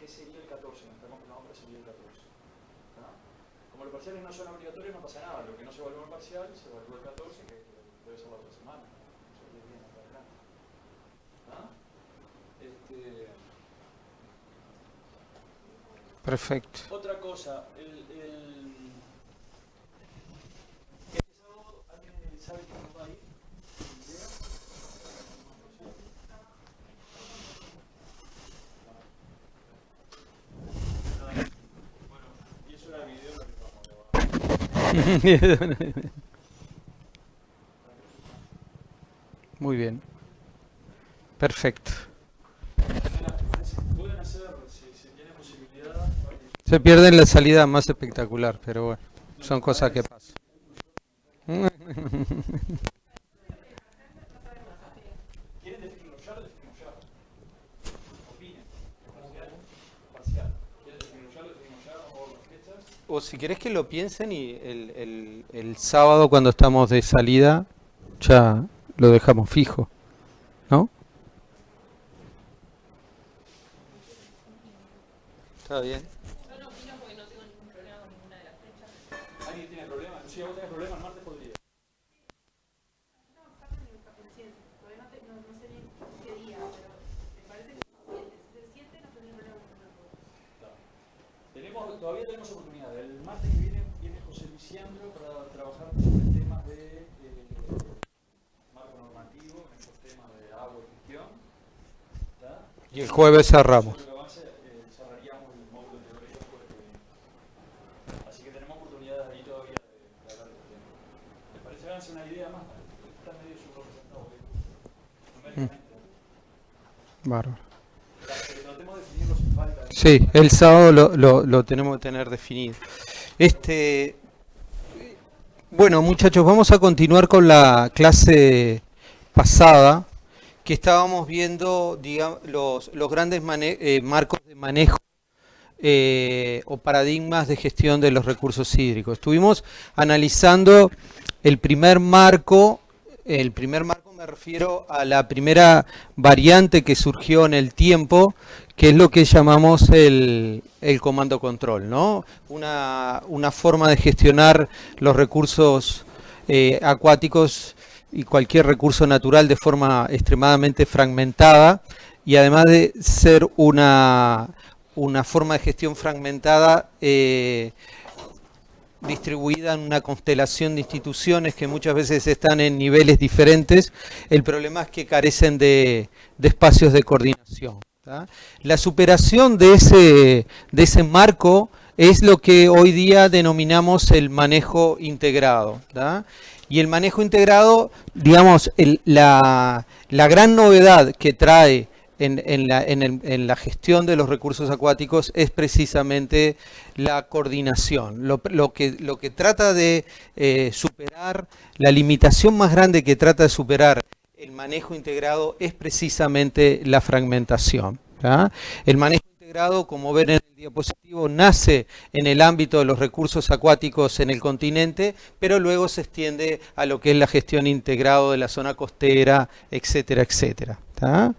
sería el 14, no está confirmado, pero sería el 14. ¿Tá? Como los parciales no son obligatorios, no pasa nada. Lo que no se evalúa en parcial, se evalúa el 14, que debe ser la otra semana. Eso es bien hasta adelante. ¿Tá? Perfecto. Otra cosa, este sábado, ¿alguien sabe quién va a ir? ¿Llega? Bueno, y eso era el video lo que vamos a grabar. Muy bien. Perfecto. Pueden hacer, si tienen posibilidad. Se pierde la salida más espectacular, pero bueno, son cosas que pasan. ¿Quieren definirlo ya? Lo definimos ya. Opinen. Parcial. ¿Quieren definirlo ya? Lo definimos ya. Vamos a ver las fechas. O si querés que lo piensen y el sábado cuando estamos de salida ya lo dejamos fijo, ¿no? Está bien. Yo no opino porque no tengo ningún problema con ninguna de las fechas. ¿Alguien tiene problemas? Si vos tenés problemas, el martes podría. No, sacan el conciencia. Todavía no sé bien qué día, pero me parece que el 7 no tendría problema con ninguna. Todavía tenemos oportunidad. El martes que viene José Luciandro para trabajar sobre temas de marco normativo, en estos temas de agua y gestión. ¿Tá? Y el jueves cerramos. Cerraríamos el módulo teórico el jueves que viene. Así que tenemos oportunidades ahí todavía de hablar de este tema. ¿Les parece? Háganse una idea más. Está medio subrepresentado numéricamente. Bárbaro. Pero tratemos de definirlo sin falta. Sí, el sábado lo tenemos que tener definido. Bueno, muchachos, vamos a continuar con la clase pasada, que estábamos viendo, digamos, los grandes marcos de manejo o paradigmas de gestión de los recursos hídricos. Estuvimos analizando el primer marco me refiero a la primera variante que surgió en el tiempo, que es lo que llamamos el comando control, ¿no? Una forma de gestionar los recursos acuáticos y cualquier recurso natural de forma extremadamente fragmentada, y además de ser una forma de gestión fragmentada, distribuida en una constelación de instituciones que muchas veces están en niveles diferentes. El problema es que carecen de espacios de coordinación, ¿tá? La superación de ese marco es lo que hoy día denominamos el manejo integrado, ¿tá? Y el manejo integrado, digamos, la gran novedad que trae en la gestión de los recursos acuáticos es precisamente la coordinación. Lo que trata de superar, la limitación más grande que trata de superar el manejo integrado es precisamente la fragmentación, ¿tá? El manejo integrado, como ven en el diapositivo, nace en el ámbito de los recursos acuáticos en el continente, pero luego se extiende a lo que es la gestión integrada de la zona costera, etcétera, etcétera, ¿tá?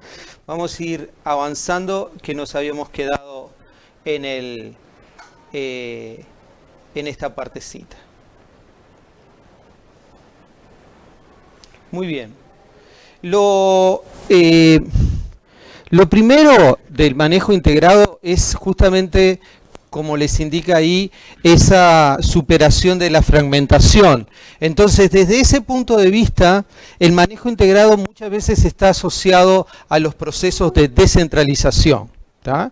Vamos a ir avanzando, que nos habíamos quedado en esta partecita. Muy bien. Lo primero del manejo integrado es justamente, como les indica ahí, esa superación de la fragmentación. Entonces, desde ese punto de vista, el manejo integrado muchas veces está asociado a los procesos de descentralización, ¿tá?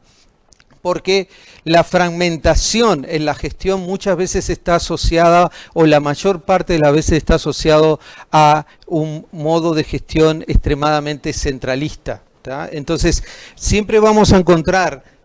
Porque la fragmentación en la gestión muchas veces está asociada, o la mayor parte de las veces está asociado a un modo de gestión extremadamente centralista, ¿tá? Entonces, siempre vamos a encontrar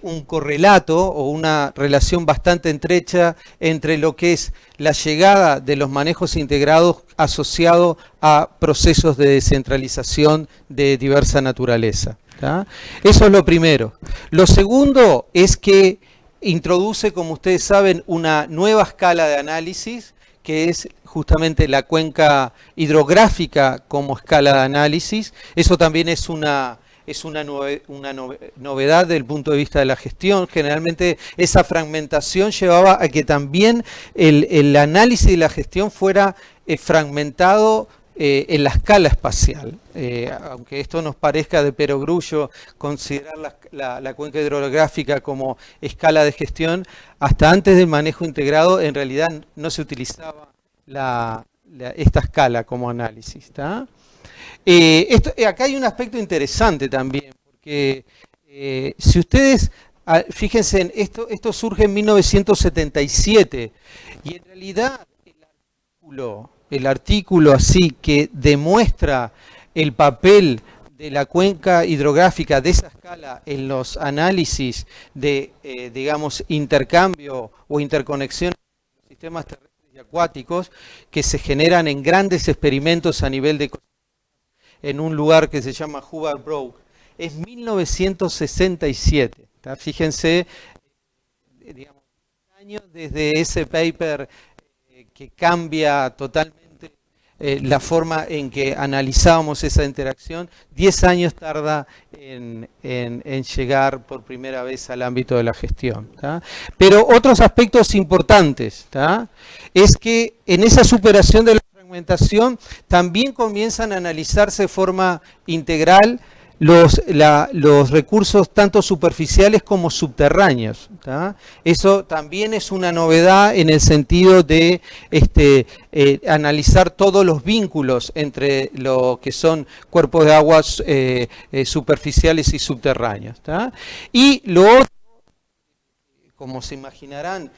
un correlato o una relación bastante estrecha entre lo que es la llegada de los manejos integrados asociado a procesos de descentralización de diversa naturaleza, ¿tá? Eso es lo primero. Lo segundo es que introduce, como ustedes saben, una nueva escala de análisis, que es justamente la cuenca hidrográfica como escala de análisis. Eso también es una es una novedad desde el punto de vista de la gestión. Generalmente esa fragmentación llevaba a que también el análisis de la gestión fuera fragmentado en la escala espacial. Aunque esto nos parezca de perogrullo considerar la cuenca hidrográfica como escala de gestión, hasta antes del manejo integrado en realidad no se utilizaba esta escala como análisis. ¿Tá? Acá hay un aspecto interesante también, porque si ustedes, fíjense, esto surge en 1977, y en realidad el artículo así que demuestra el papel de la cuenca hidrográfica de esa escala en los análisis de, digamos, intercambio o interconexión de los sistemas terrestres y acuáticos que se generan en grandes experimentos a nivel de en un lugar que se llama Hubble Brook, es 1967. ¿Tá? Fíjense, digamos, años desde ese paper que cambia totalmente la forma en que analizábamos esa interacción, 10 años tarda en llegar por primera vez al ámbito de la gestión. ¿Tá? Pero otros aspectos importantes, ¿tá? Es que en esa superación de la fragmentación también comienzan a analizarse de forma integral los recursos tanto superficiales como subterráneos. ¿Tá? Eso también es una novedad en el sentido de analizar todos los vínculos entre lo que son cuerpos de aguas superficiales y subterráneos. ¿Tá? Y lo otro, como se imaginarán,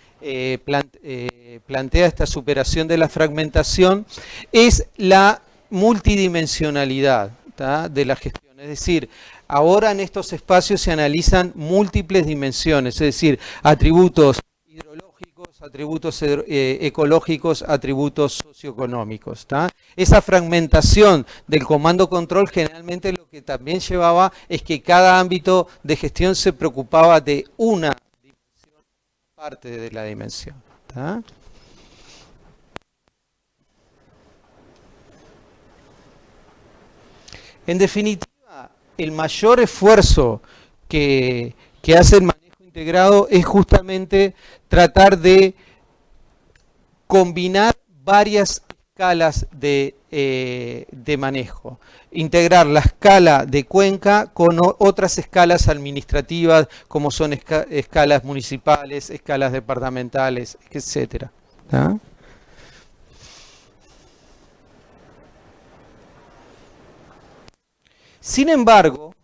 plantea esta superación de la fragmentación, es la multidimensionalidad, ¿tá? De la gestión. Es decir, ahora en estos espacios se analizan múltiples dimensiones, es decir, atributos hidrológicos, atributos ecológicos, atributos socioeconómicos. ¿Tá? Esa fragmentación del comando control generalmente lo que también llevaba es que cada ámbito de gestión se preocupaba de una dimensión, parte de la dimensión. ¿Tá? En definitiva, el mayor esfuerzo que hace el manejo integrado es justamente tratar de combinar varias escalas de manejo. Integrar la escala de cuenca con otras escalas administrativas, como son escalas municipales, escalas departamentales, etc. ¿Ah? Sin embargo,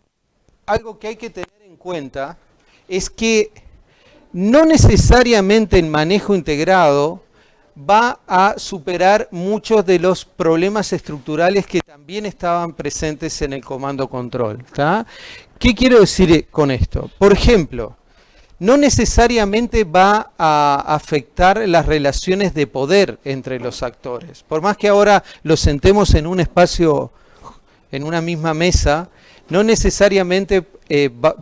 algo que hay que tener en cuenta es que no necesariamente el manejo integrado va a superar muchos de los problemas estructurales que también estaban presentes en el comando control. ¿Tá? ¿Qué quiero decir con esto? Por ejemplo, no necesariamente va a afectar las relaciones de poder entre los actores. Por más que ahora los sentemos en un espacio, en una misma mesa, no necesariamente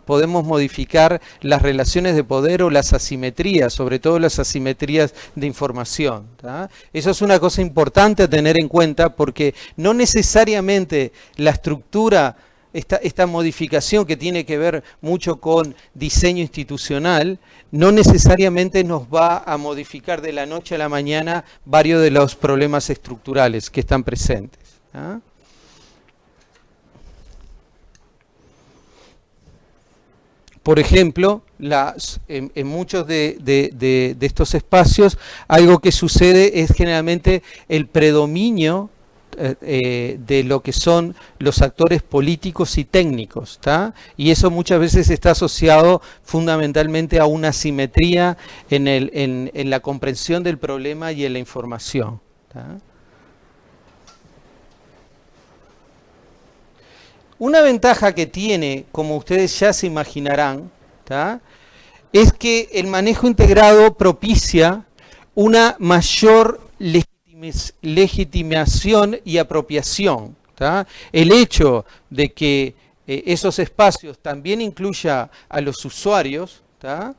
podemos modificar las relaciones de poder o las asimetrías, sobre todo las asimetrías de información. ¿Tá? Eso es una cosa importante a tener en cuenta porque no necesariamente la estructura, esta modificación que tiene que ver mucho con diseño institucional, no necesariamente nos va a modificar de la noche a la mañana varios de los problemas estructurales que están presentes. ¿Tá? Por ejemplo, en muchos de estos espacios, algo que sucede es generalmente el predominio de lo que son los actores políticos y técnicos. ¿Tá? Y eso muchas veces está asociado fundamentalmente a una asimetría en la comprensión del problema y en la información. ¿Tá? Una ventaja que tiene, como ustedes ya se imaginarán, ¿tá? Es que el manejo integrado propicia una mayor legitimación y apropiación. ¿Tá? El hecho de que esos espacios también incluya a los usuarios, ¿tá?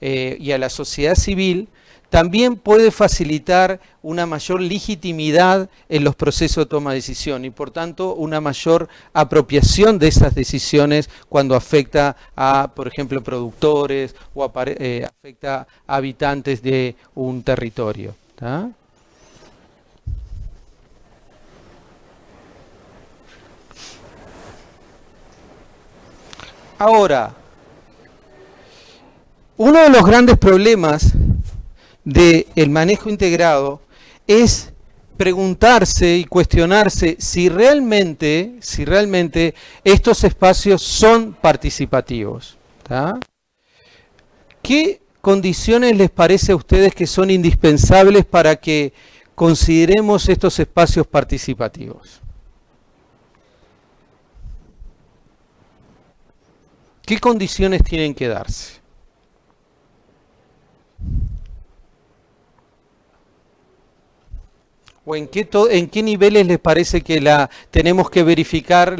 Y a la sociedad civil, también puede facilitar una mayor legitimidad en los procesos de toma de decisión y por tanto una mayor apropiación de esas decisiones cuando afecta a, por ejemplo, productores o afecta a habitantes de un territorio. ¿Tá? Ahora, uno de los grandes problemas del manejo integrado es preguntarse y cuestionarse si realmente estos espacios son participativos. ¿Tá? ¿Qué condiciones les parece a ustedes que son indispensables para que consideremos estos espacios participativos? ¿Qué condiciones tienen que darse? ¿O en qué niveles les parece que tenemos que verificar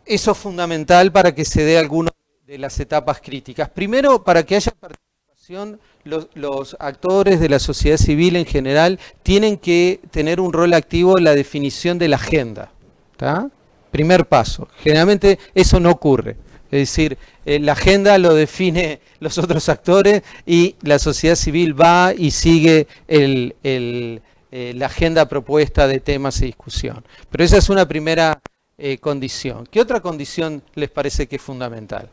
Eso es fundamental para que se dé alguna de las etapas críticas. Primero, para que haya participación, los actores de la sociedad civil en general tienen que tener un rol activo en la definición de la agenda. ¿Tá? Primer paso. Generalmente eso no ocurre. Es decir, la agenda lo define los otros actores y la sociedad civil va y sigue la agenda propuesta de temas y discusión. Pero esa es una primera condición. ¿Qué otra condición les parece que es fundamental?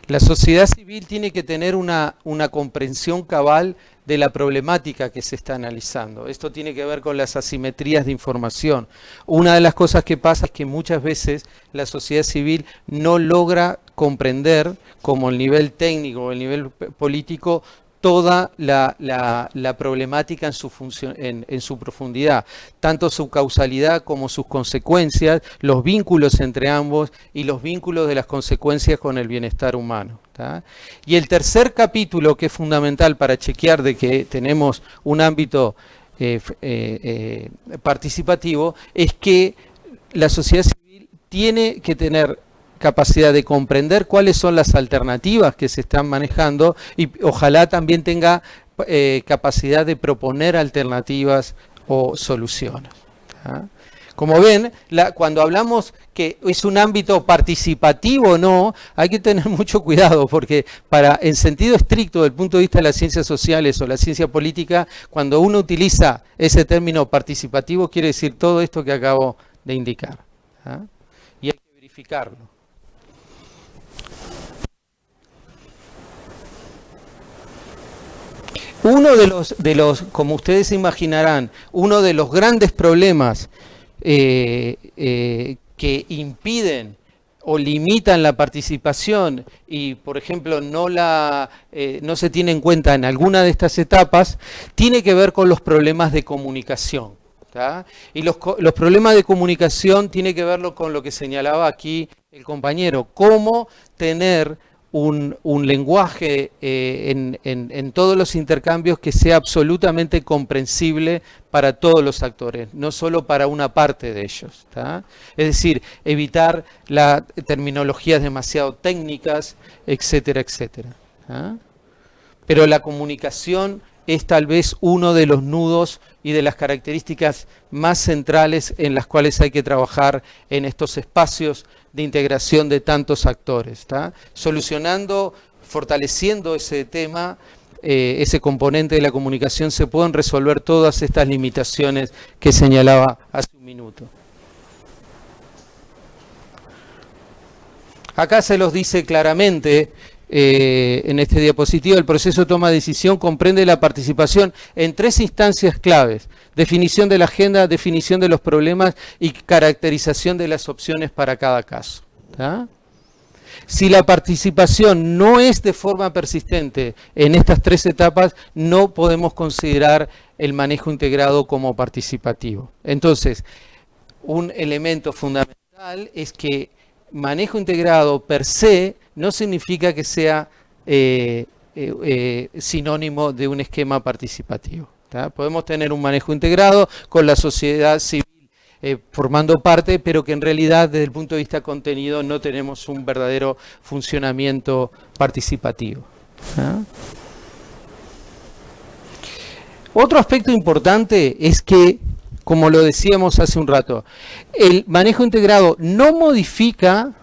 La sociedad civil tiene que tener una comprensión cabal de la problemática que se está analizando. Esto tiene que ver con las asimetrías de información. Una de las cosas que pasa es que muchas veces la sociedad civil no logra comprender, como el nivel técnico o el nivel político, toda la problemática en su profundidad, tanto su causalidad como sus consecuencias, los vínculos entre ambos y los vínculos de las consecuencias con el bienestar humano. ¿Tá? Y el tercer capítulo, que es fundamental para chequear de que tenemos un ámbito participativo, es que la sociedad civil tiene que tener capacidad de comprender cuáles son las alternativas que se están manejando y ojalá también tenga capacidad de proponer alternativas o soluciones. ¿Tá? Como ven, cuando hablamos que es un ámbito participativo o no, hay que tener mucho cuidado porque en sentido estricto del punto de vista de las ciencias sociales o la ciencia política, cuando uno utiliza ese término participativo quiere decir todo esto que acabo de indicar. ¿Tá? Y hay que verificarlo. Uno de los, como ustedes imaginarán, uno de los grandes problemas que impiden o limitan la participación y, por ejemplo, no se tiene en cuenta en alguna de estas etapas, tiene que ver con los problemas de comunicación. ¿Tá? Y los problemas de comunicación tiene que ver con lo que señalaba aquí el compañero, cómo tener un lenguaje en todos los intercambios que sea absolutamente comprensible para todos los actores, no solo para una parte de ellos. ¿Tá? Es decir, evitar las terminologías demasiado técnicas, etcétera, etcétera. ¿Tá? Pero la comunicación es tal vez uno de los nudos y de las características más centrales en las cuales hay que trabajar en estos espacios de integración de tantos actores. ¿Tá? Solucionando, fortaleciendo ese tema, ese componente de la comunicación, se pueden resolver todas estas limitaciones que señalaba hace un minuto. Acá se los dice claramente. En este diapositivo, el proceso de toma de decisión comprende la participación en 3 instancias claves: definición de la agenda, definición de los problemas y caracterización de las opciones para cada caso. ¿Tá? Si la participación no es de forma persistente en estas 3 etapas, no podemos considerar el manejo integrado como participativo. Entonces, un elemento fundamental es que manejo integrado per se no significa que sea sinónimo de un esquema participativo. ¿Tá? Podemos tener un manejo integrado con la sociedad civil formando parte, pero que en realidad desde el punto de vista contenido no tenemos un verdadero funcionamiento participativo. ¿Ah? Otro aspecto importante es que, como lo decíamos hace un rato, el manejo integrado no modifica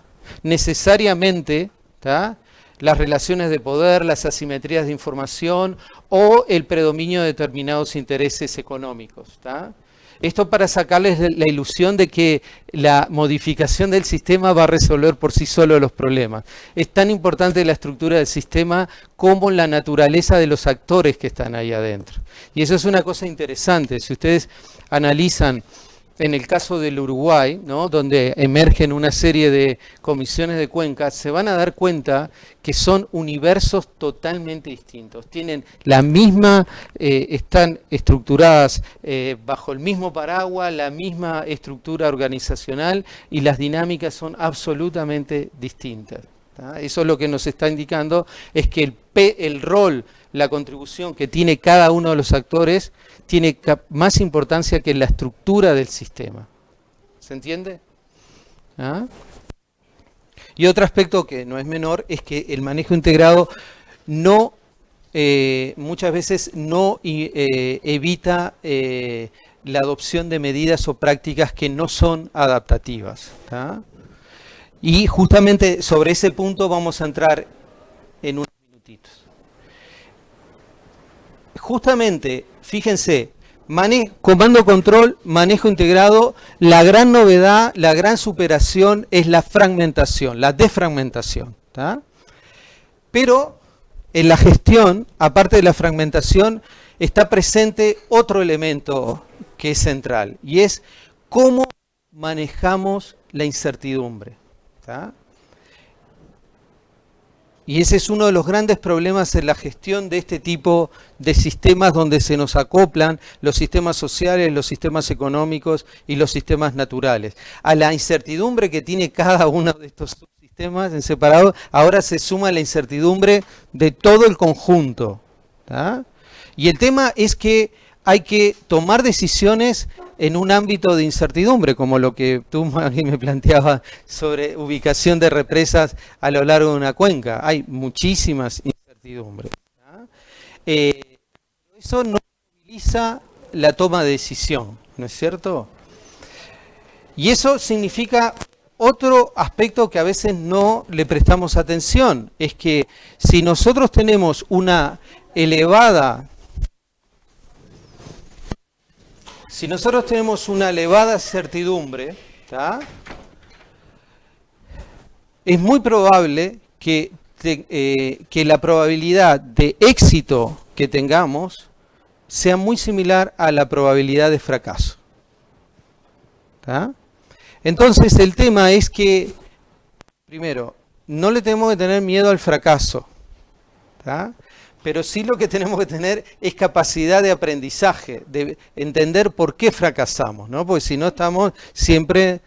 necesariamente, ¿tá?, las relaciones de poder, las asimetrías de información o el predominio de determinados intereses económicos, ¿tá? Esto para sacarles la ilusión de que la modificación del sistema va a resolver por sí solo los problemas. Es tan importante la estructura del sistema como la naturaleza de los actores que están ahí adentro. Y eso es una cosa interesante. Si ustedes analizan en el caso del Uruguay, ¿no?, donde emergen una serie de comisiones de cuencas, se van a dar cuenta que son universos totalmente distintos. Tienen la misma, están estructuradas bajo el mismo paraguas, la misma estructura organizacional y las dinámicas son absolutamente distintas. ¿Tá? Eso es lo que nos está indicando, es que el rol, la contribución que tiene cada uno de los actores tiene más importancia que la estructura del sistema. ¿Se entiende? ¿Ah? Y otro aspecto que no es menor es que el manejo integrado no, muchas veces no evita la adopción de medidas o prácticas que no son adaptativas. ¿Tá? Y justamente sobre ese punto vamos a entrar en unos minutitos. Justamente, fíjense, comando control, manejo integrado, la gran novedad, la gran superación es la fragmentación, la desfragmentación. ¿Tá? Pero en la gestión, aparte de la fragmentación, está presente otro elemento que es central, y es cómo manejamos la incertidumbre. ¿Tá? Y ese es uno de los grandes problemas en la gestión de este tipo de sistemas donde se nos acoplan los sistemas sociales, los sistemas económicos y los sistemas naturales. A la incertidumbre que tiene cada uno de estos subsistemas en separado, ahora se suma la incertidumbre de todo el conjunto. ¿Tá? Y el tema es que hay que tomar decisiones en un ámbito de incertidumbre, como lo que tú me planteabas sobre ubicación de represas a lo largo de una cuenca. Hay muchísimas incertidumbres. Eso no moviliza la toma de decisión, ¿no es cierto? Y eso significa otro aspecto que a veces no le prestamos atención, es que si nosotros tenemos una elevada certidumbre, ¿tá?, es muy probable que la probabilidad de éxito que tengamos sea muy similar a la probabilidad de fracaso. ¿Tá? Entonces el tema es que, primero, no le tenemos que tener miedo al fracaso, ¿tá?, pero sí lo que tenemos que tener es capacidad de aprendizaje, de entender por qué fracasamos, ¿no? Porque si no estamos siempre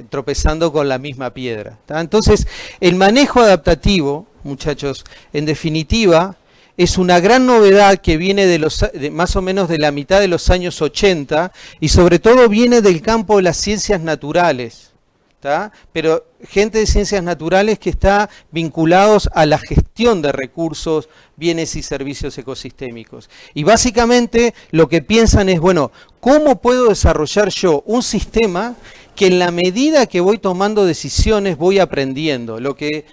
tropezando con la misma piedra. ¿Tá? Entonces, el manejo adaptativo, muchachos, en definitiva, es una gran novedad que viene de más o menos de la mitad de los años 80 y sobre todo viene del campo de las ciencias naturales. ¿Tá? Pero gente de ciencias naturales que está vinculados a la gestión de recursos, bienes y servicios ecosistémicos. Y básicamente lo que piensan es, bueno, ¿cómo puedo desarrollar yo un sistema que en la medida que voy tomando decisiones voy aprendiendo? Lo que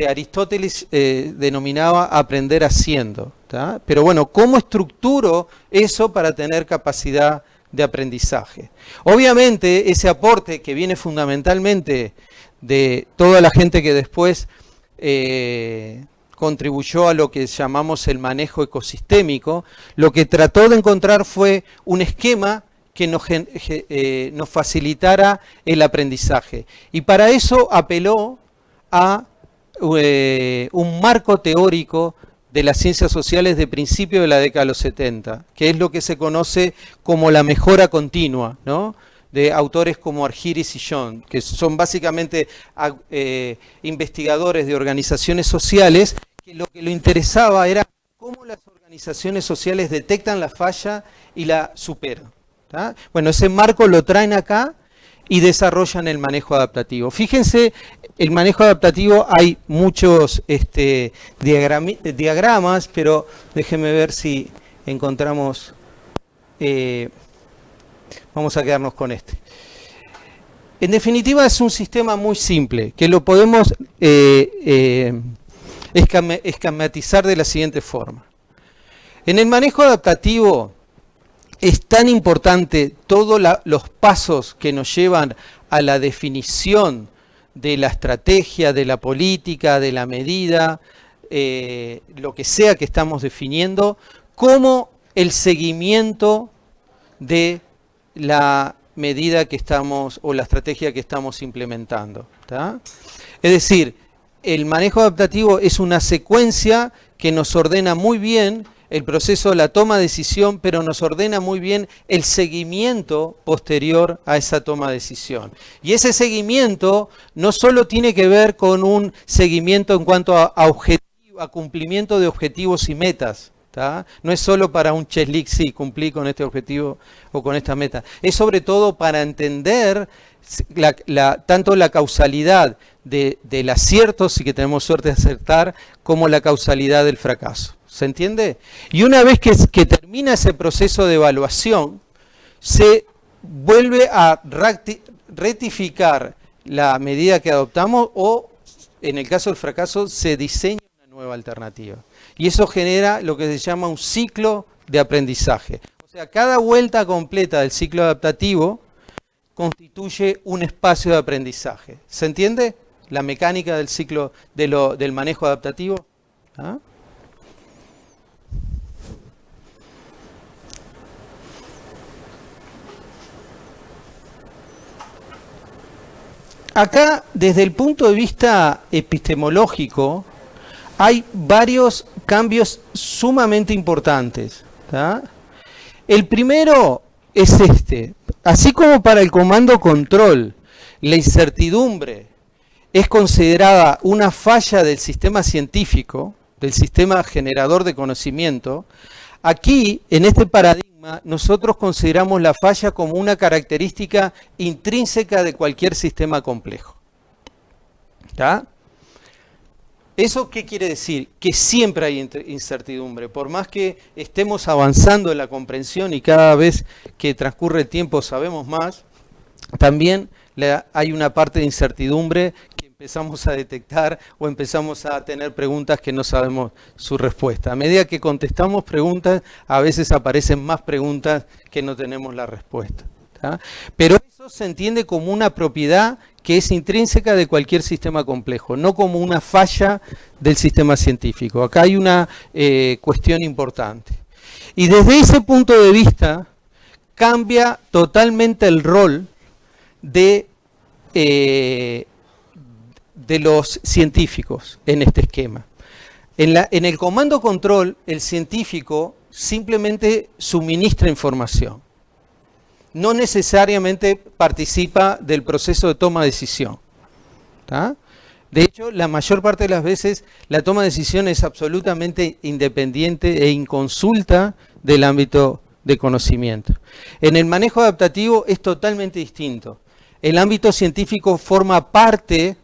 Aristóteles denominaba aprender haciendo. ¿Tá? Pero bueno, ¿cómo estructuro eso para tener capacidad de aprendizaje? Obviamente ese aporte que viene fundamentalmente de toda la gente que después contribuyó a lo que llamamos el manejo ecosistémico, lo que trató de encontrar fue un esquema que nos facilitara el aprendizaje. Y para eso apeló a un marco teórico de las ciencias sociales de principio de la década de los 70, que es lo que se conoce como la mejora continua, ¿no?, de autores como Argyris y John, que son básicamente investigadores de organizaciones sociales, que lo que le interesaba era cómo las organizaciones sociales detectan la falla y la superan. ¿tá? Bueno, ese marco lo traen acá y desarrollan el manejo adaptativo. Fíjense, el manejo adaptativo hay muchos diagramas, pero déjenme ver si encontramos... vamos a quedarnos con este. En definitiva es un sistema muy simple, que lo podemos esquematizar de la siguiente forma. En el manejo adaptativo es tan importante todos los pasos que nos llevan a la definición de la estrategia, de la política, de la medida, lo que sea que estamos definiendo, como el seguimiento de la medida que estamos o la estrategia que estamos implementando, ¿tá? Es decir, el manejo adaptativo es una secuencia que nos ordena muy bien el proceso de la toma de decisión, pero nos ordena muy bien el seguimiento posterior a esa toma de decisión. Y ese seguimiento no solo tiene que ver con un seguimiento en cuanto a cumplimiento de objetivos y metas, ¿tá? No es solo para un checklist, sí, cumplí con este objetivo o con esta meta. Es sobre todo para entender tanto la causalidad del acierto, si que tenemos suerte de acertar, como la causalidad del fracaso. ¿Se entiende? Y una vez que termina ese proceso de evaluación, se vuelve a rectificar la medida que adoptamos o, en el caso del fracaso, se diseña una nueva alternativa. Y eso genera lo que se llama un ciclo de aprendizaje. O sea, cada vuelta completa del ciclo adaptativo constituye un espacio de aprendizaje. ¿Se entiende? La mecánica del ciclo del manejo adaptativo. ¿Ah? Acá, desde el punto de vista epistemológico, hay varios cambios sumamente importantes, ¿tá? El primero es este. Así como para el comando control, la incertidumbre es considerada una falla del sistema científico, del sistema generador de conocimiento, aquí, en este paradigma, nosotros consideramos la falla como una característica intrínseca de cualquier sistema complejo. ¿Está? ¿Eso qué quiere decir? Que siempre hay incertidumbre. Por más que estemos avanzando en la comprensión y cada vez que transcurre el tiempo sabemos más, también hay una parte de incertidumbre que empezamos a detectar o empezamos a tener preguntas que no sabemos su respuesta. A medida que contestamos preguntas, a veces aparecen más preguntas que no tenemos la respuesta, ¿tá? Pero eso se entiende como una propiedad que es intrínseca de cualquier sistema complejo, no como una falla del sistema científico. Acá hay una cuestión importante. Y desde ese punto de vista, cambia totalmente el rol de los científicos en este esquema. En el comando control, el científico simplemente suministra información. No necesariamente participa del proceso de toma de decisión, ¿tá? De hecho, la mayor parte de las veces la toma de decisión es absolutamente independiente e inconsulta del ámbito de conocimiento. En el manejo adaptativo es totalmente distinto. El ámbito científico forma parte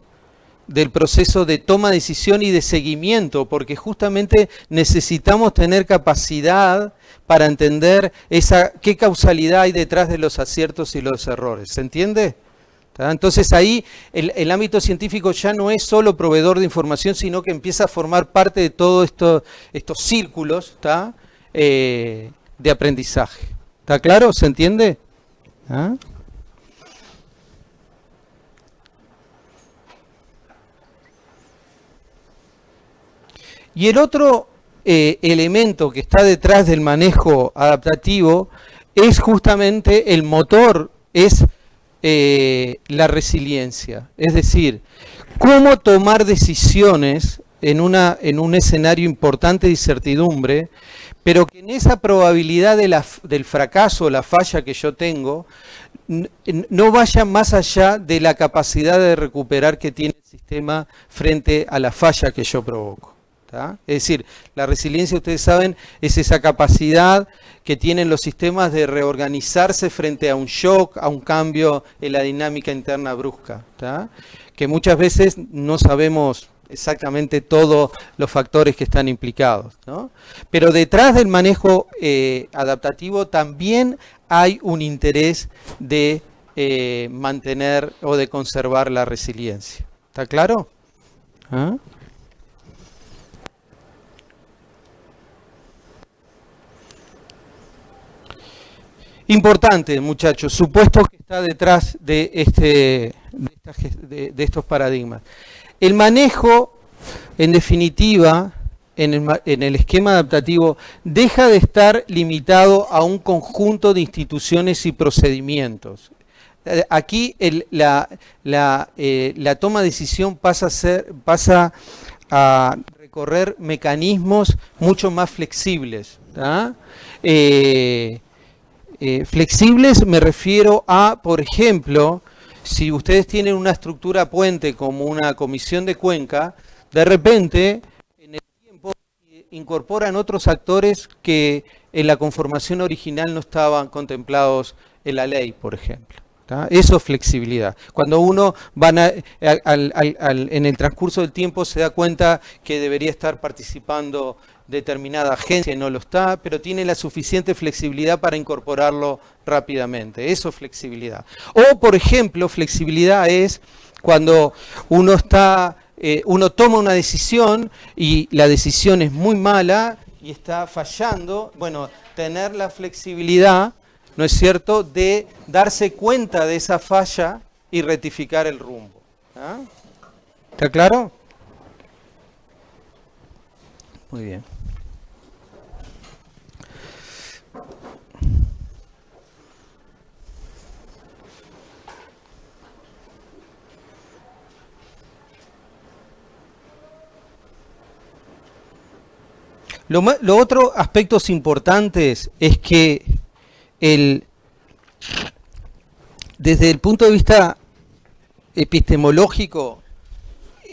del proceso de toma de decisión y de seguimiento, porque justamente necesitamos tener capacidad para entender qué causalidad hay detrás de los aciertos y los errores. ¿Se entiende? ¿Tá? Entonces ahí el ámbito científico ya no es solo proveedor de información, sino que empieza a formar parte de todos estos círculos, ¿tá? De aprendizaje. ¿Está claro? ¿Se entiende? ¿Ah? Y el otro elemento que está detrás del manejo adaptativo es justamente el motor, es la resiliencia. Es decir, cómo tomar decisiones en un escenario importante de incertidumbre, pero que en esa probabilidad del fracaso, la falla que yo tengo, no vaya más allá de la capacidad de recuperar que tiene el sistema frente a la falla que yo provoco. ¿tá? Es decir, la resiliencia, ustedes saben, es esa capacidad que tienen los sistemas de reorganizarse frente a un shock, a un cambio en la dinámica interna brusca, ¿tá? Que muchas veces no sabemos exactamente todos los factores que están implicados, ¿no? Pero detrás del manejo adaptativo también hay un interés de mantener o de conservar la resiliencia. ¿Está claro? ¿Ah? Importante, muchachos, supuesto que está detrás de estos paradigmas. El manejo, en definitiva, en el esquema adaptativo, deja de estar limitado a un conjunto de instituciones y procedimientos. Aquí la toma de decisión pasa a recorrer mecanismos mucho más flexibles, ¿tá? Flexibles me refiero a, por ejemplo, si ustedes tienen una estructura puente como una comisión de cuenca, de repente en el tiempo incorporan otros actores que en la conformación original no estaban contemplados en la ley, por ejemplo. ¿Tá? Eso es flexibilidad. Cuando uno en el transcurso del tiempo se da cuenta que debería estar participando determinada agencia y no lo está, pero tiene la suficiente flexibilidad para incorporarlo rápidamente. Eso es flexibilidad. O, por ejemplo, flexibilidad es cuando uno toma una decisión y la decisión es muy mala y está fallando. Bueno, tener la flexibilidad, ¿no es cierto?, de darse cuenta de esa falla y rectificar el rumbo. ¿Ah? ¿Está claro? Muy bien. Lo otro aspectos importantes es que desde el punto de vista epistemológico,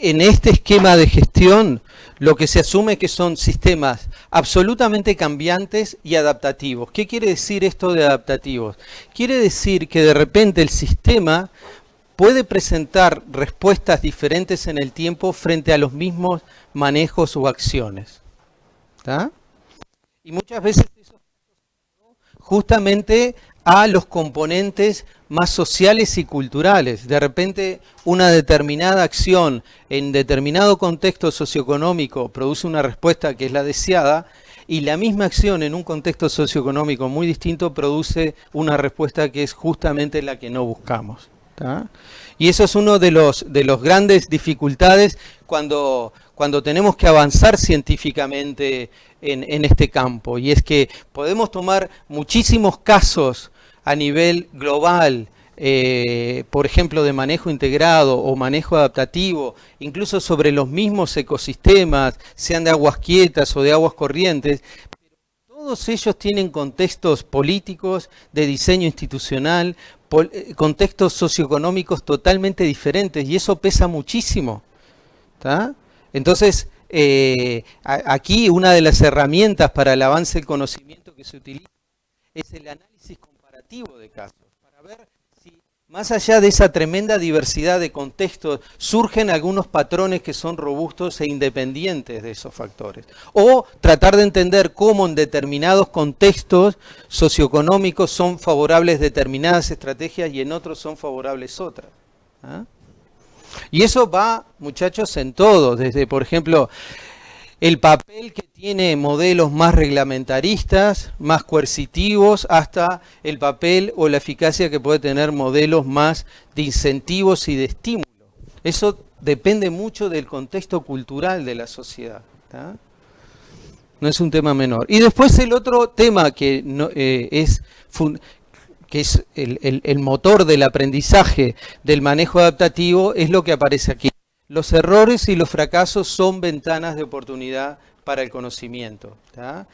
en este esquema de gestión, lo que se asume que son sistemas absolutamente cambiantes y adaptativos. ¿Qué quiere decir esto de adaptativos? Quiere decir que de repente el sistema puede presentar respuestas diferentes en el tiempo frente a los mismos manejos o acciones. ¿Tá? Y muchas veces eso justamente a los componentes más sociales y culturales. De repente una determinada acción en determinado contexto socioeconómico produce una respuesta que es la deseada, y la misma acción en un contexto socioeconómico muy distinto produce una respuesta que es justamente la que no buscamos. ¿Tá? Y eso es uno de los grandes dificultades cuando tenemos que avanzar científicamente en este campo, y es que podemos tomar muchísimos casos a nivel global, por ejemplo, de manejo integrado o manejo adaptativo, incluso sobre los mismos ecosistemas, sean de aguas quietas o de aguas corrientes. Todos ellos tienen contextos políticos, de diseño institucional, contextos socioeconómicos totalmente diferentes, y eso pesa muchísimo. ¿Tá? Entonces, aquí una de las herramientas para el avance del conocimiento que se utiliza es el análisis comparativo de casos, para ver si más allá de esa tremenda diversidad de contextos surgen algunos patrones que son robustos e independientes de esos factores. O tratar de entender cómo en determinados contextos socioeconómicos son favorables determinadas estrategias y en otros son favorables otras. ¿Ah? Y eso va, muchachos, en todo, desde, por ejemplo, el papel que tiene modelos más reglamentaristas, más coercitivos, hasta el papel o la eficacia que puede tener modelos más de incentivos y de estímulos. Eso depende mucho del contexto cultural de la sociedad. ¿Tá? No es un tema menor. Y después el otro tema que es el motor del aprendizaje del manejo adaptativo, es lo que aparece aquí. Los errores y los fracasos son ventanas de oportunidad para el conocimiento. ¿Tá?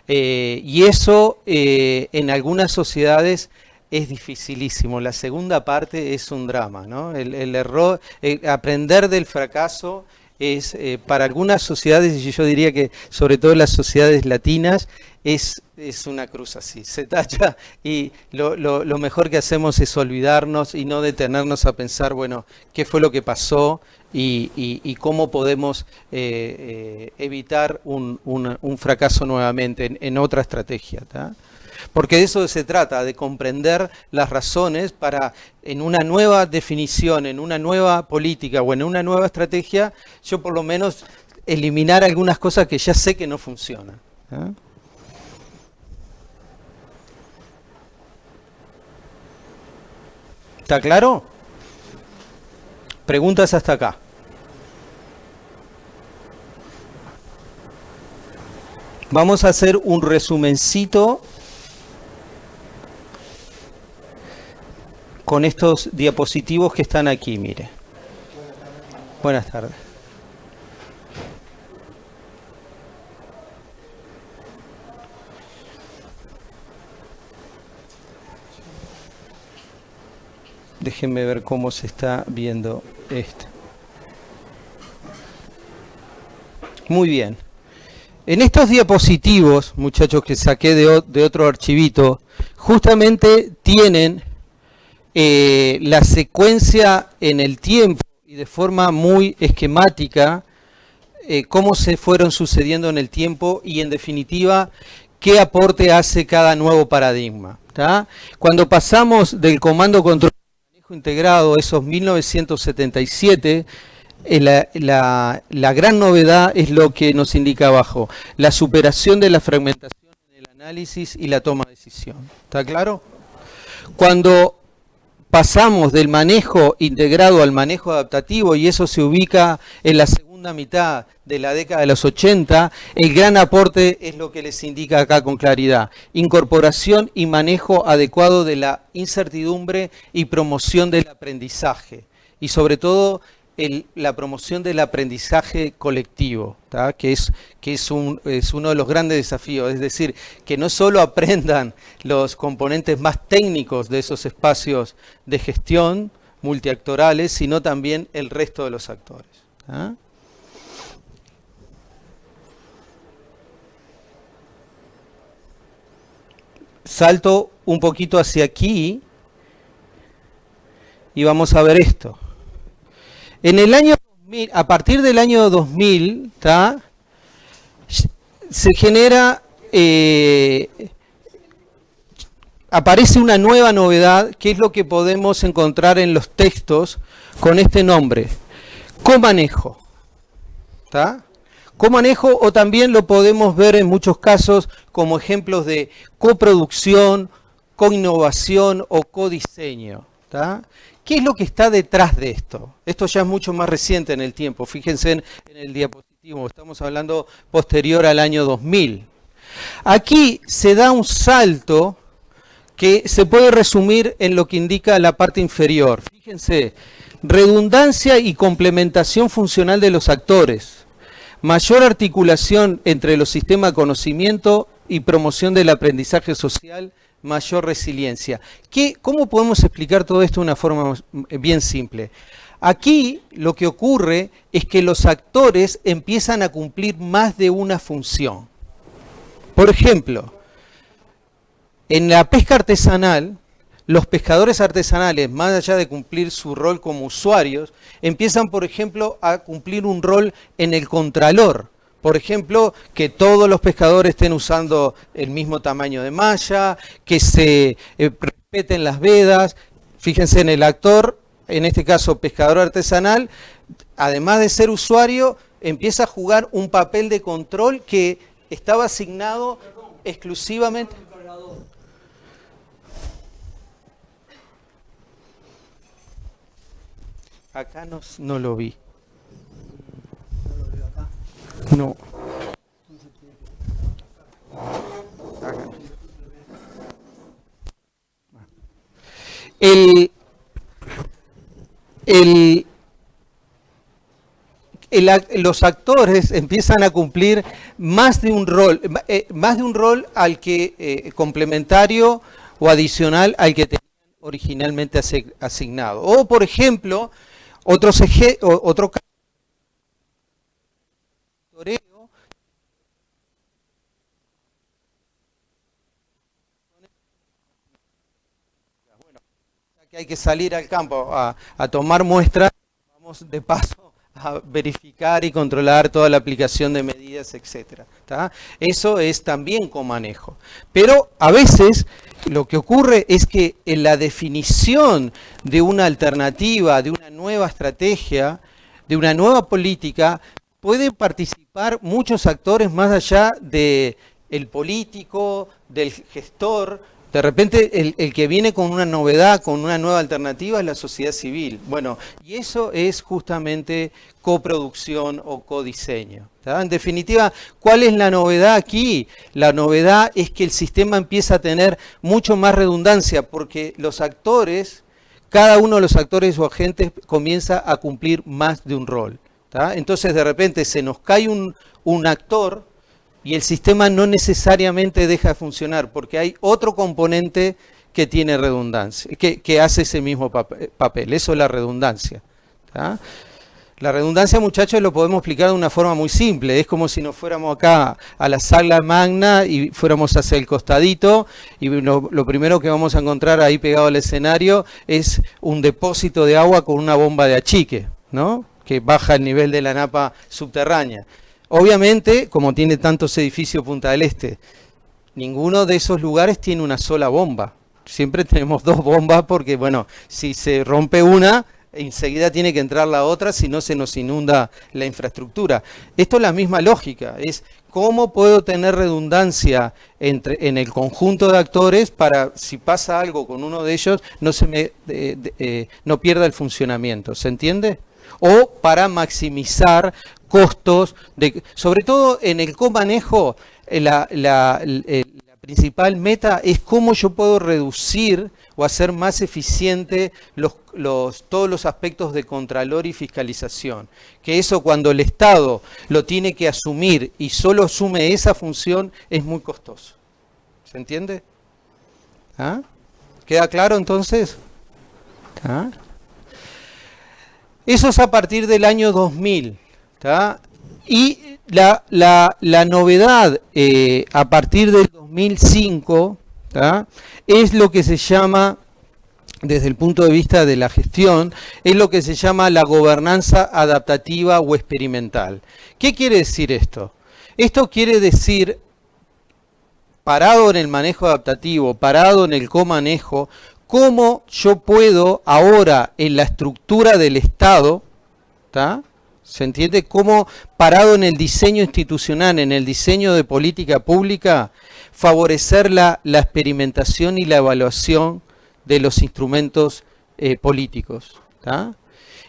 Y eso en algunas sociedades es dificilísimo. La segunda parte es un drama, ¿no? El error, aprender del fracaso es para algunas sociedades, y yo diría que sobre todo las sociedades latinas, es una cruz así, se tacha y lo mejor que hacemos es olvidarnos y no detenernos a pensar, bueno, qué fue lo que pasó y cómo podemos evitar un fracaso nuevamente en otra estrategia, ¿tá? Porque de eso se trata, de comprender las razones para, en una nueva definición, en una nueva política o en una nueva estrategia, yo por lo menos eliminar algunas cosas que ya sé que no funcionan, ¿eh? ¿Está claro? Preguntas hasta acá. Vamos a hacer un resumencito con estos diapositivos que están aquí, mire. Buenas tardes. Déjenme ver cómo se está viendo esto. Muy bien. En estos diapositivos, muchachos, que saqué de otro archivito, justamente tienen la secuencia en el tiempo y de forma muy esquemática, cómo se fueron sucediendo en el tiempo y en definitiva qué aporte hace cada nuevo paradigma, ¿tá? Cuando pasamos del comando control al manejo integrado, esos 1977, la gran novedad es lo que nos indica abajo, la superación de la fragmentación en el análisis y la toma de decisión. ¿Está claro? Cuando pasamos del manejo integrado al manejo adaptativo, y eso se ubica en la segunda mitad de la década de los 80, el gran aporte es lo que les indica acá con claridad: incorporación y manejo adecuado de la incertidumbre y promoción del aprendizaje, y sobre todo la promoción del aprendizaje colectivo, ¿tá? que es uno de los grandes desafíos, es decir, que no solo aprendan los componentes más técnicos de esos espacios de gestión multiactorales, sino también el resto de los actores, ¿tá? Salto un poquito hacia aquí y vamos a ver esto. En el año 2000, a partir del año 2000, ¿tá? Se genera, aparece una nueva novedad, que es lo que podemos encontrar en los textos con este nombre: comanejo, ¿tá? Comanejo, o también lo podemos ver en muchos casos como ejemplos de coproducción, coinnovación o codiseño, ¿tá? ¿Qué es lo que está detrás de esto? Esto ya es mucho más reciente en el tiempo. Fíjense en el diapositivo, estamos hablando posterior al año 2000. Aquí se da un salto que se puede resumir en lo que indica la parte inferior. Fíjense, redundancia y complementación funcional de los actores, mayor articulación entre los sistemas de conocimiento y promoción del aprendizaje social, mayor resiliencia. ¿Cómo podemos explicar todo esto de una forma bien simple? Aquí lo que ocurre es que los actores empiezan a cumplir más de una función. Por ejemplo, en la pesca artesanal, los pescadores artesanales, más allá de cumplir su rol como usuarios, empiezan, por ejemplo, a cumplir un rol en el contralor. Por ejemplo, que todos los pescadores estén usando el mismo tamaño de malla, que se respeten las vedas. Fíjense en el actor, en este caso pescador artesanal, además de ser usuario, empieza a jugar un papel de control que estaba asignado exclusivamente. Acá no lo vi. No. Los actores empiezan a cumplir más de un rol al que complementario o adicional al que tenían originalmente asignado. O, por ejemplo, otro caso, monitoreo. Bueno, ya que hay que salir al campo a tomar muestras, vamos de paso a verificar y controlar toda la aplicación de medidas, etcétera. ¿Tá? Eso es también comanejo. Pero a veces lo que ocurre es que en la definición de una alternativa, de una nueva estrategia, de una nueva política, pueden participar muchos actores más allá del político, del gestor. De repente el que viene con una novedad, con una nueva alternativa es la sociedad civil. Bueno, y eso es justamente coproducción o codiseño. ¿Tá? En definitiva, ¿cuál es la novedad aquí? La novedad es que el sistema empieza a tener mucho más redundancia porque los actores, cada uno de los actores o agentes comienza a cumplir más de un rol. ¿Tá? Entonces de repente se nos cae un actor y el sistema no necesariamente deja de funcionar porque hay otro componente que tiene redundancia, que hace ese mismo papel. Eso es la redundancia. ¿Tá? La redundancia, muchachos, lo podemos explicar de una forma muy simple. Es como si nos fuéramos acá a la sala magna y fuéramos hacia el costadito y lo primero que vamos a encontrar ahí pegado al escenario es un depósito de agua con una bomba de achique, ¿no? Que baja el nivel de la napa subterránea. Obviamente, como tiene tantos edificios Punta del Este, ninguno de esos lugares tiene una sola bomba. Siempre tenemos dos bombas porque, bueno, si se rompe una, enseguida tiene que entrar la otra, si no se nos inunda la infraestructura. Esto es la misma lógica, es cómo puedo tener redundancia en el conjunto de actores para, si pasa algo con uno de ellos, no pierda el funcionamiento. ¿Se entiende? O para maximizar costos, sobre todo en el comanejo, la principal meta es cómo yo puedo reducir o hacer más eficiente todos los aspectos de contralor y fiscalización. Que eso cuando el Estado lo tiene que asumir y solo asume esa función es muy costoso. ¿Se entiende? ¿Ah? ¿Queda claro entonces? ¿Ah? Eso es a partir del año 2000. ¿Tá? Y la novedad a partir del 2005, ¿tá? Es lo que se llama, desde el punto de vista de la gestión, es lo que se llama la gobernanza adaptativa o experimental. ¿Qué quiere decir esto? Esto quiere decir, parado en el manejo adaptativo, parado en el comanejo, cómo yo puedo ahora en la estructura del Estado, ¿tá? ¿Se entiende? Cómo parado en el diseño institucional, en el diseño de política pública, favorecer la experimentación y la evaluación de los instrumentos políticos. ¿Tá?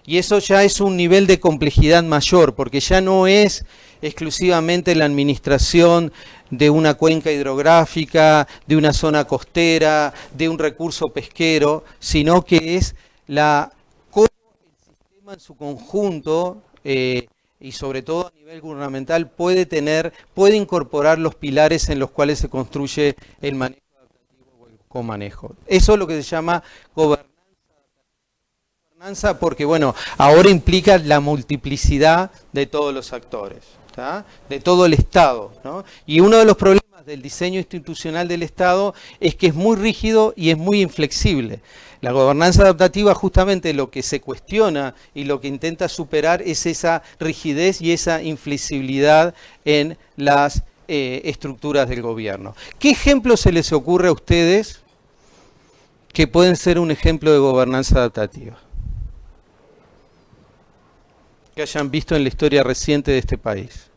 Y eso ya es un nivel de complejidad mayor, porque ya no es exclusivamente la administración de una cuenca hidrográfica, de una zona costera, de un recurso pesquero, sino que es cómo el sistema en su conjunto, y sobre todo a nivel gubernamental, puede incorporar los pilares en los cuales se construye el manejo adaptativo o el comanejo. Eso es lo que se llama gobernanza, porque bueno, ahora implica la multiplicidad de todos los actores, ¿tá? De todo el Estado, ¿no? Y uno de los problemas del diseño institucional del Estado es que es muy rígido y es muy inflexible. La gobernanza adaptativa justamente lo que se cuestiona y lo que intenta superar es esa rigidez y esa inflexibilidad en las estructuras del gobierno. ¿Qué ejemplo se les ocurre a ustedes que pueden ser un ejemplo de gobernanza adaptativa? Que hayan visto en la historia reciente de este país.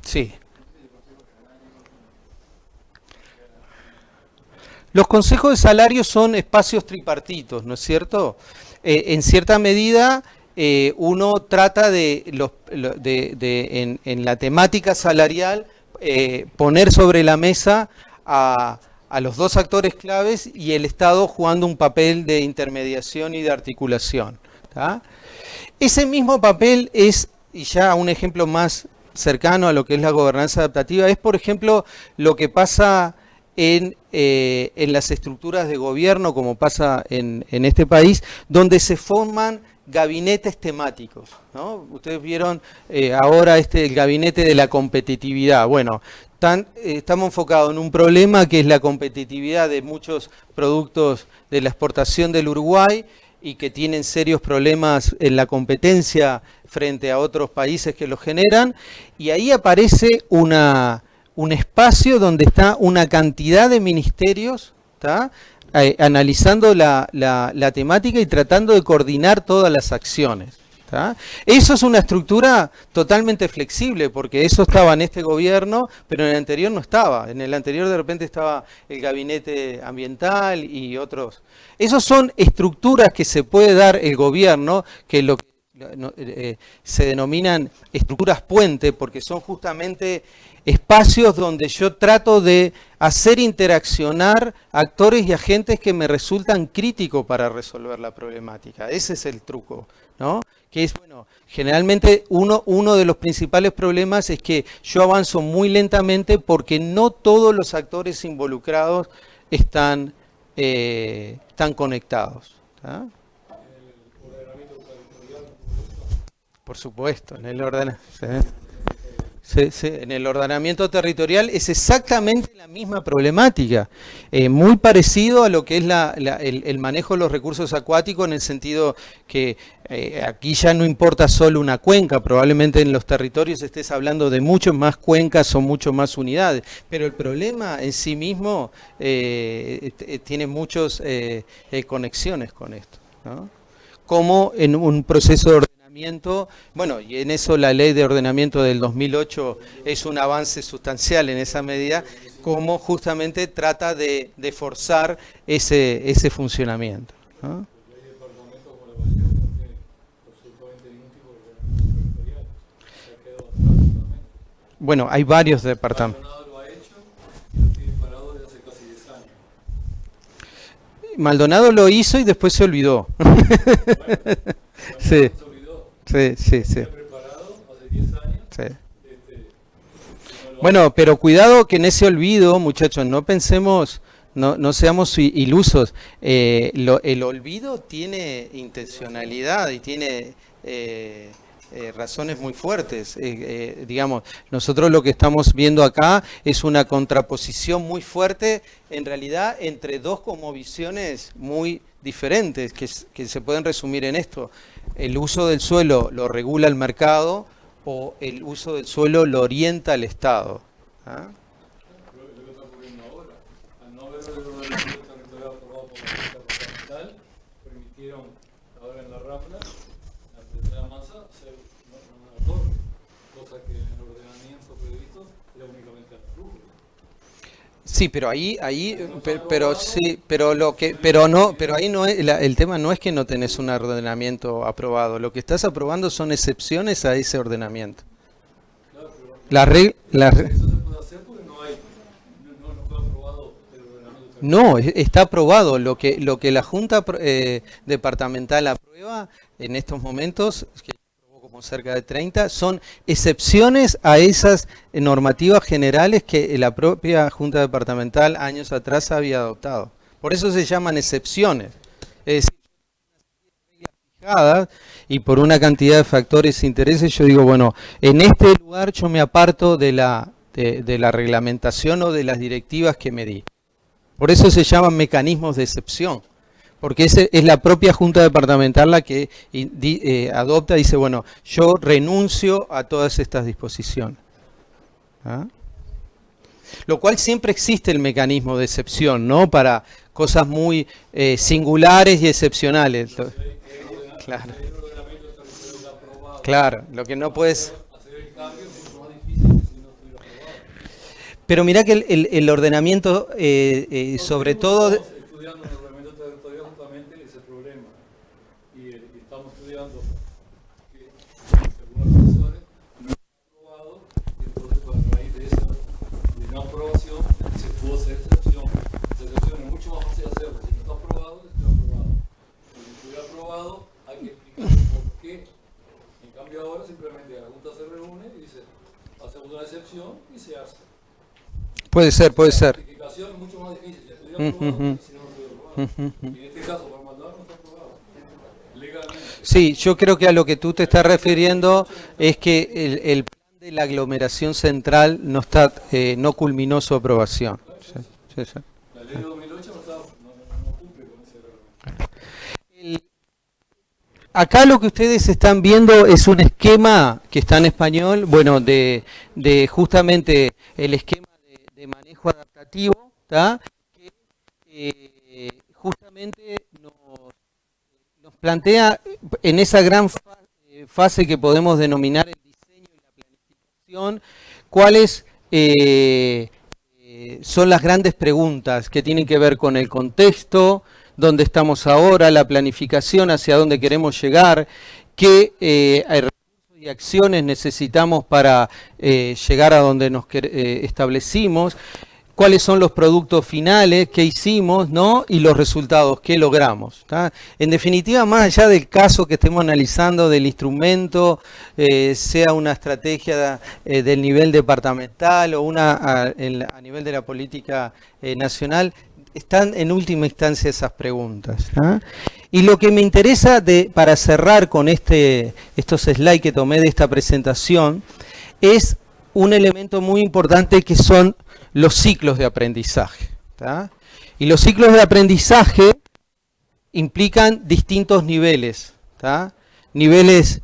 Sí. Los consejos de salario son espacios tripartitos, ¿no es cierto? En cierta medida, uno trata en la temática salarial poner sobre la mesa a los dos actores claves y el Estado jugando un papel de intermediación y de articulación. ¿Tá? Ese mismo papel es, y ya un ejemplo más cercano a lo que es la gobernanza adaptativa, es por ejemplo lo que pasa en las estructuras de gobierno, como pasa en este país, donde se forman gabinetes temáticos, ¿no? Ustedes vieron ahora el gabinete de la competitividad. Bueno, estamos enfocados en un problema que es la competitividad de muchos productos de la exportación del Uruguay y que tienen serios problemas en la competencia frente a otros países que los generan, y ahí aparece un espacio donde está una cantidad de ministerios, ¿tá? Analizando la temática y tratando de coordinar todas las acciones, ¿tá? Eso es una estructura totalmente flexible, porque eso estaba en este gobierno, pero en el anterior no estaba. En el anterior de repente estaba el gabinete ambiental y otros. Esas son estructuras que se puede dar el gobierno, que se denominan estructuras puente, porque son justamente espacios donde yo trato de hacer interaccionar actores y agentes que me resultan críticos para resolver la problemática. Ese es el truco, ¿no? Que es, bueno, generalmente uno de los principales problemas es que yo avanzo muy lentamente porque no todos los actores involucrados están conectados, ¿tá? Por supuesto, en el ordenamiento territorial es exactamente la misma problemática, muy parecido a lo que es el manejo de los recursos acuáticos, en el sentido que aquí ya no importa solo una cuenca, probablemente en los territorios estés hablando de muchas más cuencas o mucho más unidades, pero el problema en sí mismo tiene muchas conexiones con esto, ¿no? Como en un proceso de ordenamiento, bueno, y en eso la ley de ordenamiento del 2008 es un avance sustancial en esa medida, como justamente trata de forzar ese funcionamiento, ¿no? Bueno, hay varios departamentos. Maldonado lo hizo y después se olvidó. Sí. Sí. Sí. Bueno, pero cuidado que en ese olvido, muchachos, no pensemos, no seamos ilusos. El olvido tiene intencionalidad y tiene razones muy fuertes. Digamos, nosotros lo que estamos viendo acá es una contraposición muy fuerte, en realidad, entre dos cosmovisiones muy diferentes que se pueden resumir en esto. El uso del suelo lo regula el mercado o el uso del suelo lo orienta el Estado, ¿ah? Lo que está ocurriendo ahora, al no haber el ordenamiento territorial aprobado por la Junta Departamental, permitieron ahora en la Rambla, la tercera masa, hacer una torre, cosa que en el ordenamiento previsto era únicamente al flujo. Sí, pero pero ahí no es, el tema no es que no tenés un ordenamiento aprobado, lo que estás aprobando son excepciones a ese ordenamiento. Claro, pero eso se puede hacer porque no fue aprobado el ordenamiento. No, está aprobado. Lo que la Junta Departamental aprueba en estos momentos, que aprobó como cerca de 30, son excepciones a esas normativas generales que la propia Junta Departamental años atrás había adoptado. Por eso se llaman excepciones. Es decir, reglas fijadas y por una cantidad de factores e intereses, yo digo, bueno, en este lugar yo me aparto de la reglamentación o de las directivas que me di. Por eso se llaman mecanismos de excepción, porque es la propia Junta Departamental la que adopta y dice, bueno, yo renuncio a todas estas disposiciones, ¿ah? Lo cual siempre existe el mecanismo de excepción, ¿no? Para cosas muy singulares y excepcionales. Claro. Claro, lo que no puedes... Pero mirá que el ordenamiento, sobre todo... Estamos estudiando en el ordenamiento territorial justamente ese problema. Y estamos estudiando que algunas profesores no han aprobado, y entonces a raíz de esa no aprobación se pudo hacer excepción. Esa excepción es mucho más fácil de hacerlo. Si no está aprobado, está aprobado. Si no estuviera aprobado, hay que explicar por qué. En cambio ahora simplemente la Junta se reúne y dice, hacemos una excepción y se hace. Puede ser. La aprobación es mucho más difícil. Ya estuviera aprobado, si no, no estuviera aprobado. Y en este caso, por maldad, no está aprobado. Legalmente. Sí, yo creo que a lo que tú te estás refiriendo es que el plan de la aglomeración central no está, no culminó su aprobación. Sí, sí, sí. La ley de 2008 no cumple con ese reglamento. Acá lo que ustedes están viendo es un esquema que está en español, bueno, de justamente el esquema de manejo adaptativo, ¿tá? Que justamente nos plantea en esa gran fase que podemos denominar el diseño y la planificación, cuáles son las grandes preguntas que tienen que ver con el contexto, dónde estamos ahora, la planificación, hacia dónde queremos llegar, qué recursos y acciones necesitamos para llegar a donde nos establecimos, cuáles son los productos finales, qué hicimos, ¿no? Y los resultados, qué logramos, ¿tá? En definitiva, más allá del caso que estemos analizando, del instrumento, sea una estrategia del nivel departamental o una a nivel de la política nacional, están en última instancia esas preguntas, ¿ah? Y lo que me interesa para cerrar con estos slides que tomé de esta presentación es un elemento muy importante que son los ciclos de aprendizaje, ¿tá? Y los ciclos de aprendizaje implican distintos niveles, ¿tá? Niveles,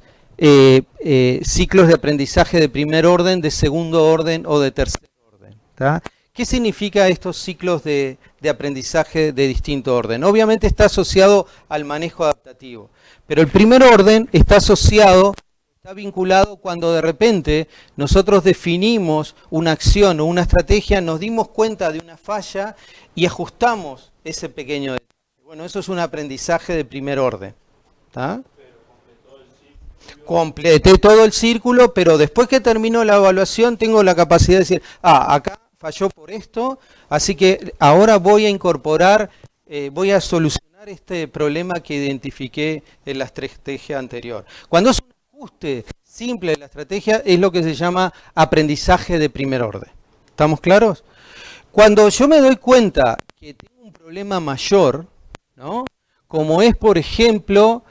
ciclos de aprendizaje de primer orden, de segundo orden o de tercer orden, ¿tá? ¿Qué significa estos ciclos de aprendizaje de distinto orden? Obviamente está asociado al manejo adaptativo, pero el primer orden está vinculado cuando de repente nosotros definimos una acción o una estrategia, nos dimos cuenta de una falla y ajustamos ese pequeño detalle. Bueno, eso es un aprendizaje de primer orden, ¿tá? Completé todo el círculo, pero después que termino la evaluación tengo la capacidad de decir, acá falló por esto, así que ahora voy a incorporar, voy a solucionar este problema que identifiqué en la estrategia anterior. Cuando es un ajuste simple de la estrategia, es lo que se llama aprendizaje de primer orden. ¿Estamos claros? Cuando yo me doy cuenta que tengo un problema mayor, ¿no? Como es, por ejemplo,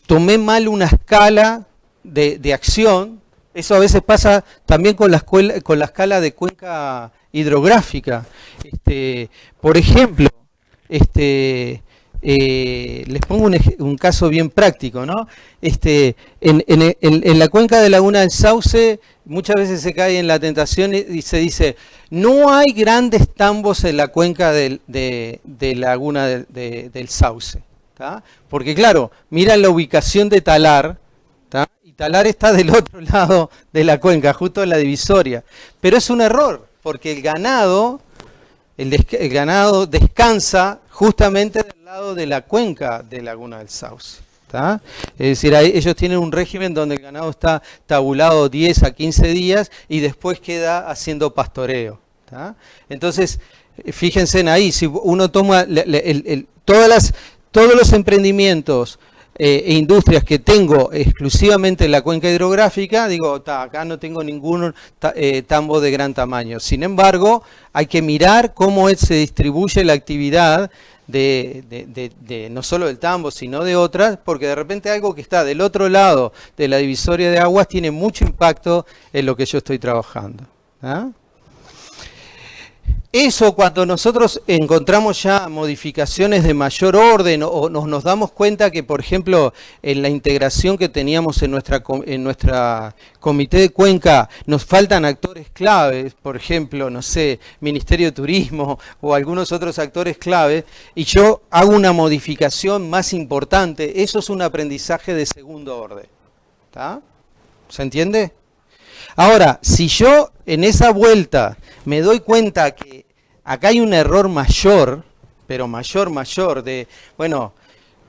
tomé mal una escala de acción. Eso a veces pasa también con la escala de cuenca hidrográfica. Por ejemplo, les pongo un caso bien práctico, ¿no? En la cuenca de Laguna del Sauce muchas veces se cae en la tentación y se dice, no hay grandes tambos en la cuenca de Laguna del Sauce, ¿tá? Porque claro, miran la ubicación de Talar, ¿tá? Talar está del otro lado de la cuenca, justo en la divisoria. Pero es un error, porque el ganado descansa justamente del lado de la cuenca de Laguna del Sauce, ¿tá? Es decir, ellos tienen un régimen donde el ganado está tabulado 10 a 15 días y después queda haciendo pastoreo, ¿tá? Entonces, fíjense en ahí, si uno toma todos los emprendimientos e industrias que tengo exclusivamente en la cuenca hidrográfica, digo, acá no tengo ningún tambo de gran tamaño. Sin embargo, hay que mirar cómo se distribuye la actividad de no solo del tambo, sino de otras, porque de repente algo que está del otro lado de la divisoria de aguas tiene mucho impacto en lo que yo estoy trabajando, ¿ah? Eso cuando nosotros encontramos ya modificaciones de mayor orden o nos damos cuenta que, por ejemplo, en la integración que teníamos en nuestra comité de cuenca nos faltan actores claves, por ejemplo, no sé, Ministerio de Turismo o algunos otros actores claves, y yo hago una modificación más importante, eso es un aprendizaje de segundo orden, ¿tá? ¿Se entiende? Ahora, si yo en esa vuelta me doy cuenta que acá hay un error mayor, pero mayor, de, bueno,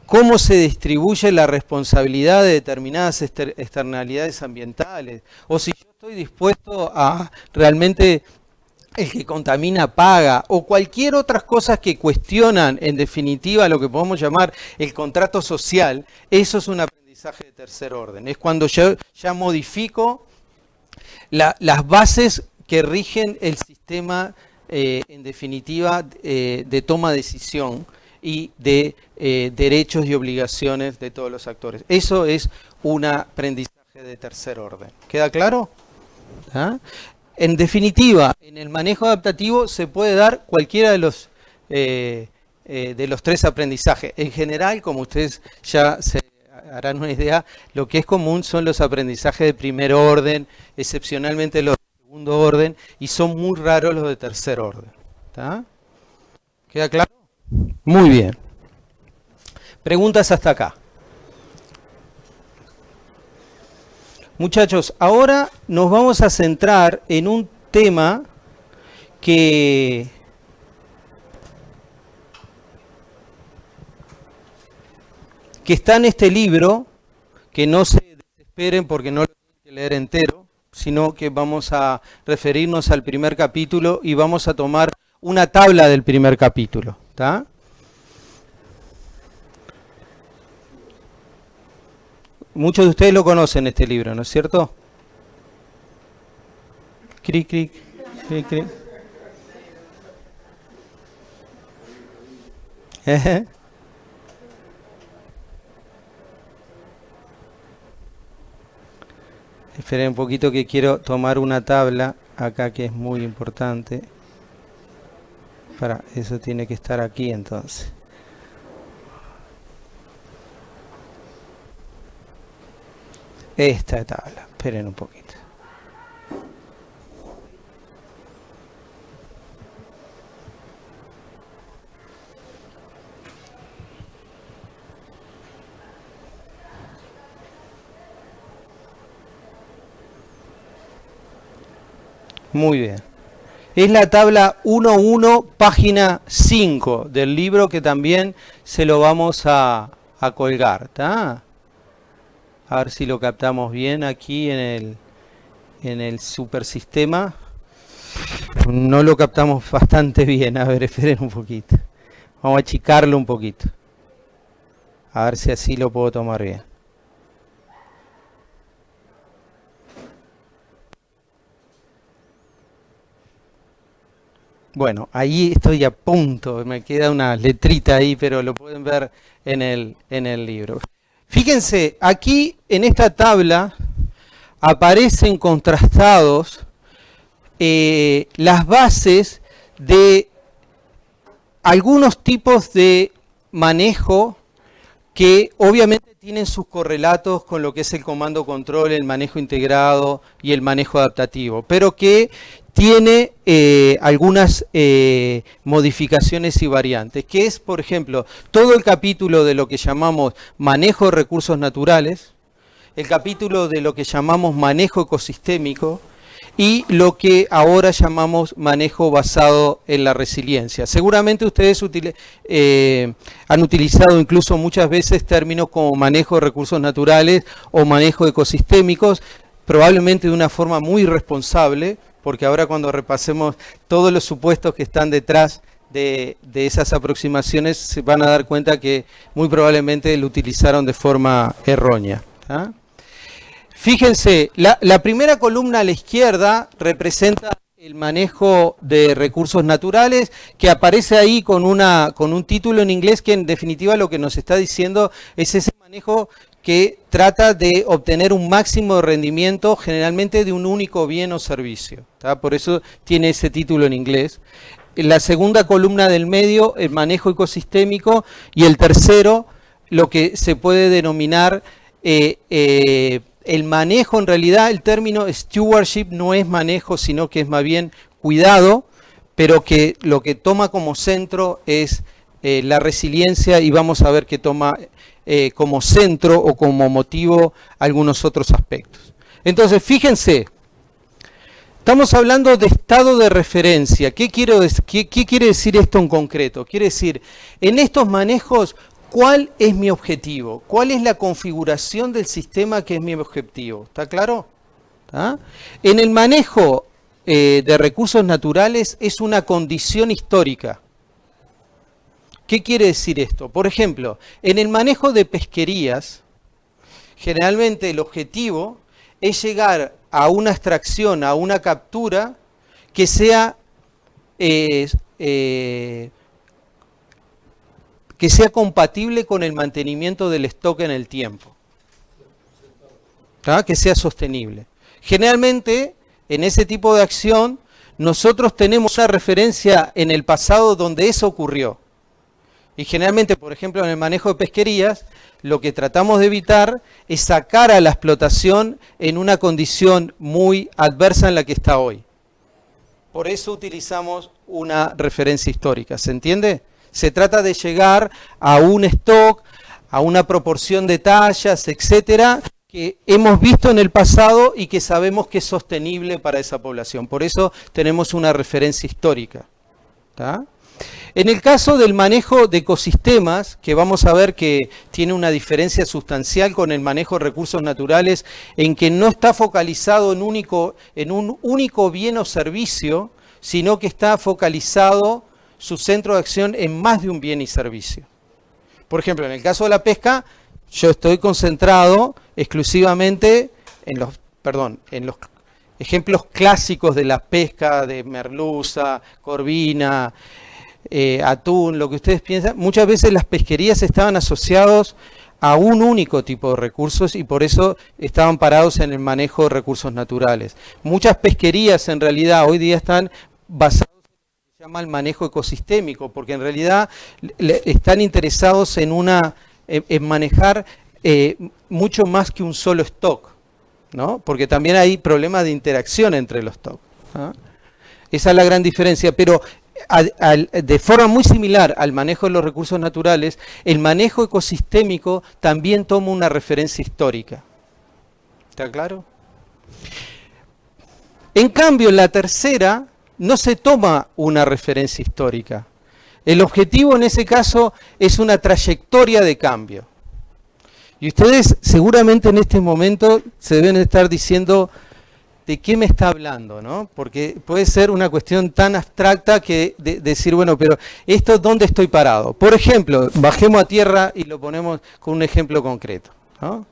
cómo se distribuye la responsabilidad de determinadas externalidades ambientales, o si yo estoy dispuesto a realmente el que contamina paga, o cualquier otras cosas que cuestionan, en definitiva, lo que podemos llamar el contrato social, eso es un aprendizaje de tercer orden. Es cuando yo ya modifico las bases que rigen el sistema en definitiva, de toma de decisión y de derechos y obligaciones de todos los actores. Eso es un aprendizaje de tercer orden. ¿Queda claro? ¿Ah? En definitiva, en el manejo adaptativo se puede dar cualquiera de los tres aprendizajes. En general, como ustedes ya se harán una idea, lo que es común son los aprendizajes de primer orden, excepcionalmente los de segundo orden, y son muy raros los de tercer orden. ¿Está? ¿Queda claro? Muy bien. Preguntas hasta acá. Muchachos, ahora nos vamos a centrar en un tema que está en este libro, que no se desesperen porque no lo tienen que leer entero, sino que vamos a referirnos al primer capítulo y vamos a tomar una tabla del primer capítulo. ¿Está? Muchos de ustedes lo conocen este libro, ¿no es cierto? Cric, cric, cric, cric. Esperen un poquito que quiero tomar una tabla acá que es muy importante. Para eso tiene que estar aquí entonces. Esta tabla, esperen un poquito. Muy bien. Es la tabla 1.1, página 5 del libro, que también se lo vamos a colgar, ¿está? A ver si lo captamos bien aquí en el supersistema. No lo captamos bastante bien. A ver, esperen un poquito. Vamos a achicarlo un poquito. A ver si así lo puedo tomar bien. Bueno, ahí estoy a punto. Me queda una letrita ahí, pero lo pueden ver en el libro. Fíjense, aquí en esta tabla aparecen contrastados las bases de algunos tipos de manejo que obviamente tienen sus correlatos con lo que es el comando control, el manejo integrado y el manejo adaptativo, pero que tiene algunas modificaciones y variantes, que es, por ejemplo, todo el capítulo de lo que llamamos manejo de recursos naturales, el capítulo de lo que llamamos manejo ecosistémico y lo que ahora llamamos manejo basado en la resiliencia. Seguramente ustedes han utilizado incluso muchas veces términos como manejo de recursos naturales o manejo ecosistémicos, probablemente de una forma muy irresponsable, porque ahora cuando repasemos todos los supuestos que están detrás de esas aproximaciones, se van a dar cuenta que muy probablemente lo utilizaron de forma errónea. ¿Ah? Fíjense, la primera columna a la izquierda representa el manejo de recursos naturales, que aparece ahí con un título en inglés que en definitiva lo que nos está diciendo es ese manejo que trata de obtener un máximo de rendimiento generalmente de un único bien o servicio. ¿Tá? Por eso tiene ese título en inglés. En la segunda columna del medio, el manejo ecosistémico, y el tercero, lo que se puede denominar el manejo. En realidad el término stewardship no es manejo, sino que es más bien cuidado, pero que lo que toma como centro es la resiliencia, y vamos a ver que toma como centro o como motivo algunos otros aspectos. Entonces, fíjense, estamos hablando de estado de referencia. ¿Qué quiere decir esto en concreto? Quiere decir, en estos manejos, ¿cuál es mi objetivo? ¿Cuál es la configuración del sistema que es mi objetivo? ¿Está claro? ¿Tá? En el manejo de recursos naturales es una condición histórica. ¿Qué quiere decir esto? Por ejemplo, en el manejo de pesquerías, generalmente el objetivo es llegar a una extracción, a una captura que sea que sea compatible con el mantenimiento del stock en el tiempo. ¿Tá? Que sea sostenible. Generalmente, en ese tipo de acción, nosotros tenemos una referencia en el pasado donde eso ocurrió. Y generalmente, por ejemplo, en el manejo de pesquerías, lo que tratamos de evitar es sacar a la explotación en una condición muy adversa en la que está hoy. Por eso utilizamos una referencia histórica, ¿se entiende? Se trata de llegar a un stock, a una proporción de tallas, etcétera, que hemos visto en el pasado y que sabemos que es sostenible para esa población. Por eso tenemos una referencia histórica. ¿Tá? En el caso del manejo de ecosistemas, que vamos a ver que tiene una diferencia sustancial con el manejo de recursos naturales, en que no está focalizado en un único bien o servicio, sino que está focalizado su centro de acción en más de un bien y servicio. Por ejemplo, en el caso de la pesca, yo estoy concentrado exclusivamente en los ejemplos clásicos de la pesca, de merluza, corvina, atún, lo que ustedes piensan. Muchas veces las pesquerías estaban asociados a un único tipo de recursos y por eso estaban parados en el manejo de recursos naturales. Muchas pesquerías en realidad hoy día están basadas en lo que se llama el manejo ecosistémico, porque en realidad están interesados en manejar mucho más que un solo stock, ¿no? Porque también hay problemas de interacción entre los stocks, ¿no? Esa es la gran diferencia, pero de forma muy similar al manejo de los recursos naturales, el manejo ecosistémico también toma una referencia histórica. ¿Está claro? En cambio, en la tercera no se toma una referencia histórica. El objetivo en ese caso es una trayectoria de cambio. Y ustedes seguramente en este momento se deben estar diciendo de qué me está hablando, ¿no? Porque puede ser una cuestión tan abstracta que decir, bueno, pero esto, ¿dónde estoy parado? Por ejemplo, bajemos a tierra y lo ponemos con un ejemplo concreto, ¿no?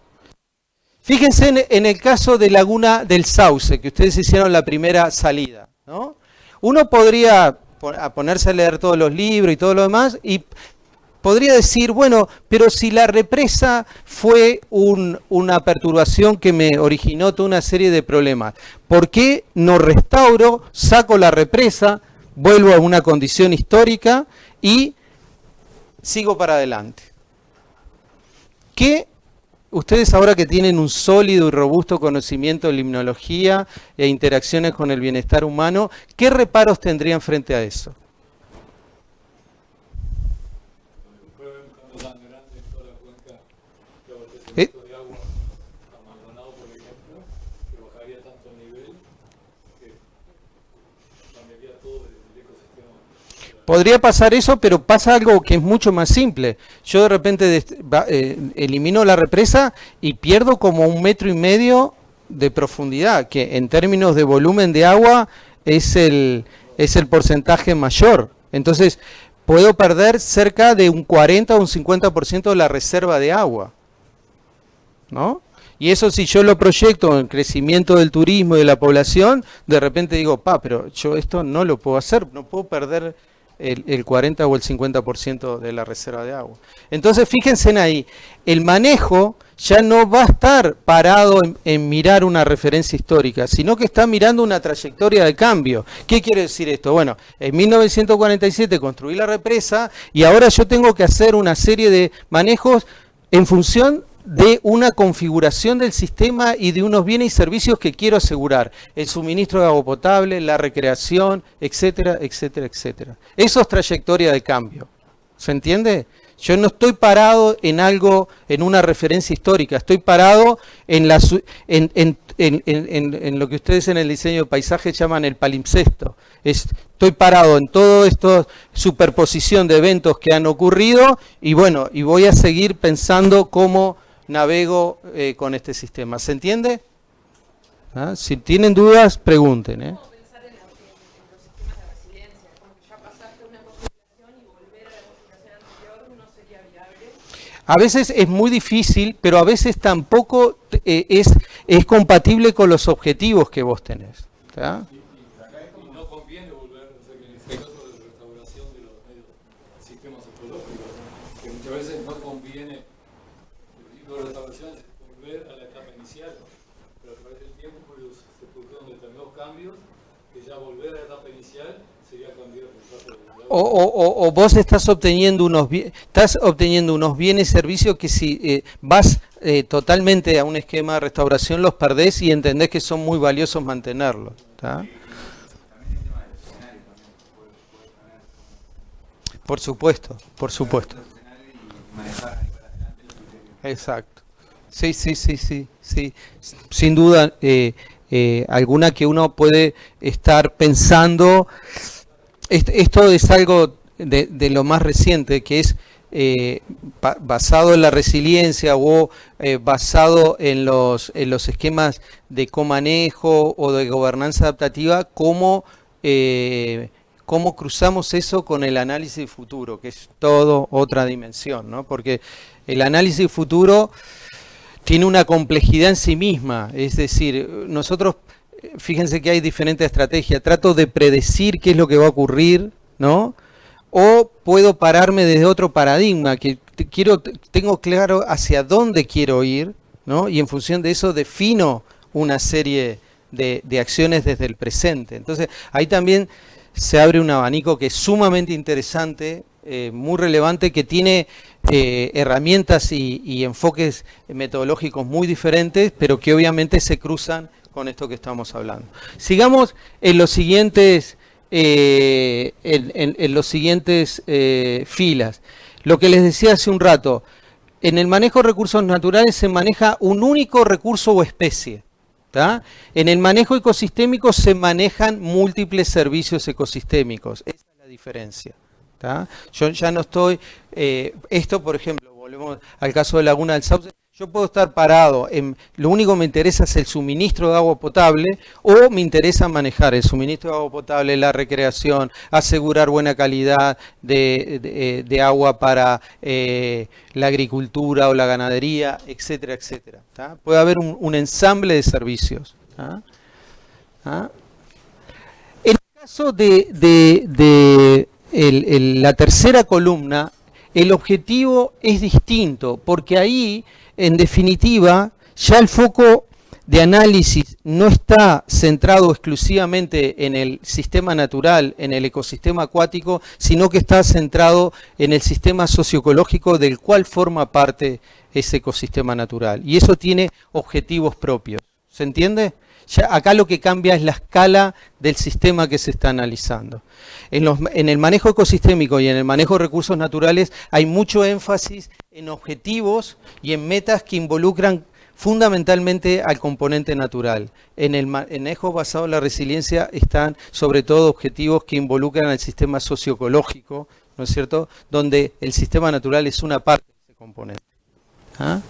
Fíjense en el caso de Laguna del Sauce, que ustedes hicieron la primera salida, ¿no? Uno podría ponerse a leer todos los libros y todo lo demás y podría decir, bueno, pero si la represa fue una perturbación que me originó toda una serie de problemas, ¿por qué no restauro, saco la represa, vuelvo a una condición histórica y sigo para adelante? ¿Qué ustedes ahora que tienen un sólido y robusto conocimiento de limnología e interacciones con el bienestar humano, qué reparos tendrían frente a eso? De agua abandonado, por ejemplo, que bajaría tanto el nivel que cambiaría todo el ecosistema. Podría pasar eso, pero pasa algo que es mucho más simple. Yo de repente elimino la represa y pierdo como 1,5 metros de profundidad, que en términos de volumen de agua es el porcentaje mayor. Entonces puedo perder cerca de un 40 o un 50% de la reserva de agua, ¿no? Y eso, si yo lo proyecto en el crecimiento del turismo y de la población, de repente digo, pero yo esto no lo puedo hacer, no puedo perder el 40 o el 50% de la reserva de agua. Entonces, fíjense en ahí, el manejo ya no va a estar parado en mirar una referencia histórica, sino que está mirando una trayectoria de cambio. ¿Qué quiere decir esto? Bueno, en 1947 construí la represa y ahora yo tengo que hacer una serie de manejos en función de una configuración del sistema y de unos bienes y servicios que quiero asegurar. El suministro de agua potable, la recreación, etcétera, etcétera, etcétera. Eso es trayectoria de cambio. ¿Se entiende? Yo no estoy parado en algo, en una referencia histórica. Estoy parado en lo que ustedes en el diseño de paisaje llaman el palimpsesto. Estoy parado en todo esto, superposición de eventos que han ocurrido y bueno, y voy a seguir pensando cómo navego con este sistema. ¿Se entiende? ¿Ah? Si tienen dudas, pregunten. ¿Cómo pensar en los sistemas de resiliencia? Como que ya pasaste una configuración y volver a la configuración anterior no sería viable. A veces es muy difícil, pero a veces tampoco es compatible con los objetivos que vos tenés. ¿Tá? Y no conviene volver, o sea, que en este pero a través del tiempo se produjeron determinados cambios que ya volver a la etapa inicial sería cambiar el trato de la O vos estás obteniendo unos bienes y servicios que si vas totalmente a un esquema de restauración los perdés y entendés que son muy valiosos mantenerlos. ¿Tá? Por supuesto, por supuesto. Exacto. Sí, sí, sí, sí, sí. Sin duda, alguna que uno puede estar pensando. Esto es algo de lo más reciente, que es basado en la resiliencia o basado en los esquemas de comanejo o de gobernanza adaptativa, cómo cruzamos eso con el análisis futuro, que es todo otra dimensión, ¿no? Porque el análisis futuro tiene una complejidad en sí misma, es decir, nosotros, fíjense que hay diferentes estrategias, trato de predecir qué es lo que va a ocurrir, ¿no? O puedo pararme desde otro paradigma, que tengo claro hacia dónde quiero ir, ¿no? Y en función de eso defino una serie de acciones desde el presente. Entonces, ahí también se abre un abanico que es sumamente interesante, muy relevante, que tiene herramientas y enfoques metodológicos muy diferentes, pero que obviamente se cruzan con esto que estamos hablando. Sigamos en los siguientes filas. Lo que les decía hace un rato, en el manejo de recursos naturales se maneja un único recurso o especie. ¿Tá? En el manejo ecosistémico se manejan múltiples servicios ecosistémicos. Esa es la diferencia. ¿Tá? Yo ya no estoy, esto por ejemplo, volvemos al caso de Laguna del Sauce, yo puedo estar parado, lo único que me interesa es el suministro de agua potable, o me interesa manejar el suministro de agua potable, la recreación, asegurar buena calidad de agua para la agricultura o la ganadería, etcétera, etcétera. ¿Tá? Puede haber un ensamble de servicios. ¿Tá? ¿Tá? En el caso de la tercera columna, el objetivo es distinto, porque ahí, en definitiva, ya el foco de análisis no está centrado exclusivamente en el sistema natural, en el ecosistema acuático, sino que está centrado en el sistema socioecológico del cual forma parte ese ecosistema natural. Y eso tiene objetivos propios. ¿Se entiende? Ya acá lo que cambia es la escala del sistema que se está analizando. En el manejo ecosistémico y en el manejo de recursos naturales hay mucho énfasis en objetivos y en metas que involucran fundamentalmente al componente natural. En el manejo basado en la resiliencia están sobre todo objetivos que involucran al sistema socioecológico, ¿no es cierto?, donde el sistema natural es una parte de ese componente. ¿Ah?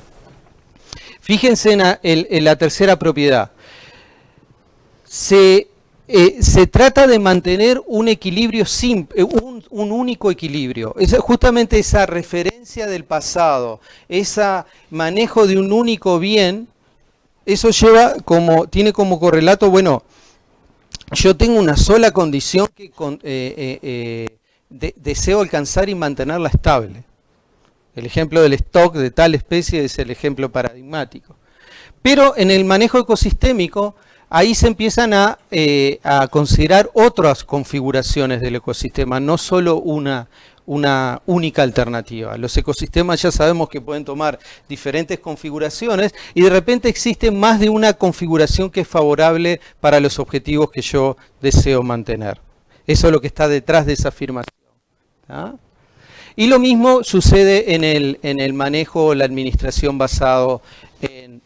Fíjense en la tercera propiedad. Se trata de mantener un equilibrio simple, un único equilibrio. Justamente esa referencia del pasado, ese manejo de un único bien, eso tiene como correlato, bueno, yo tengo una sola condición que deseo alcanzar y mantenerla estable. El ejemplo del stock de tal especie es el ejemplo paradigmático. Pero en el manejo ecosistémico, ahí se empiezan a considerar otras configuraciones del ecosistema, no solo una única alternativa. Los ecosistemas ya sabemos que pueden tomar diferentes configuraciones y de repente existe más de una configuración que es favorable para los objetivos que yo deseo mantener. Eso es lo que está detrás de esa afirmación. ¿Ah? Y lo mismo sucede en el manejo o la administración basado en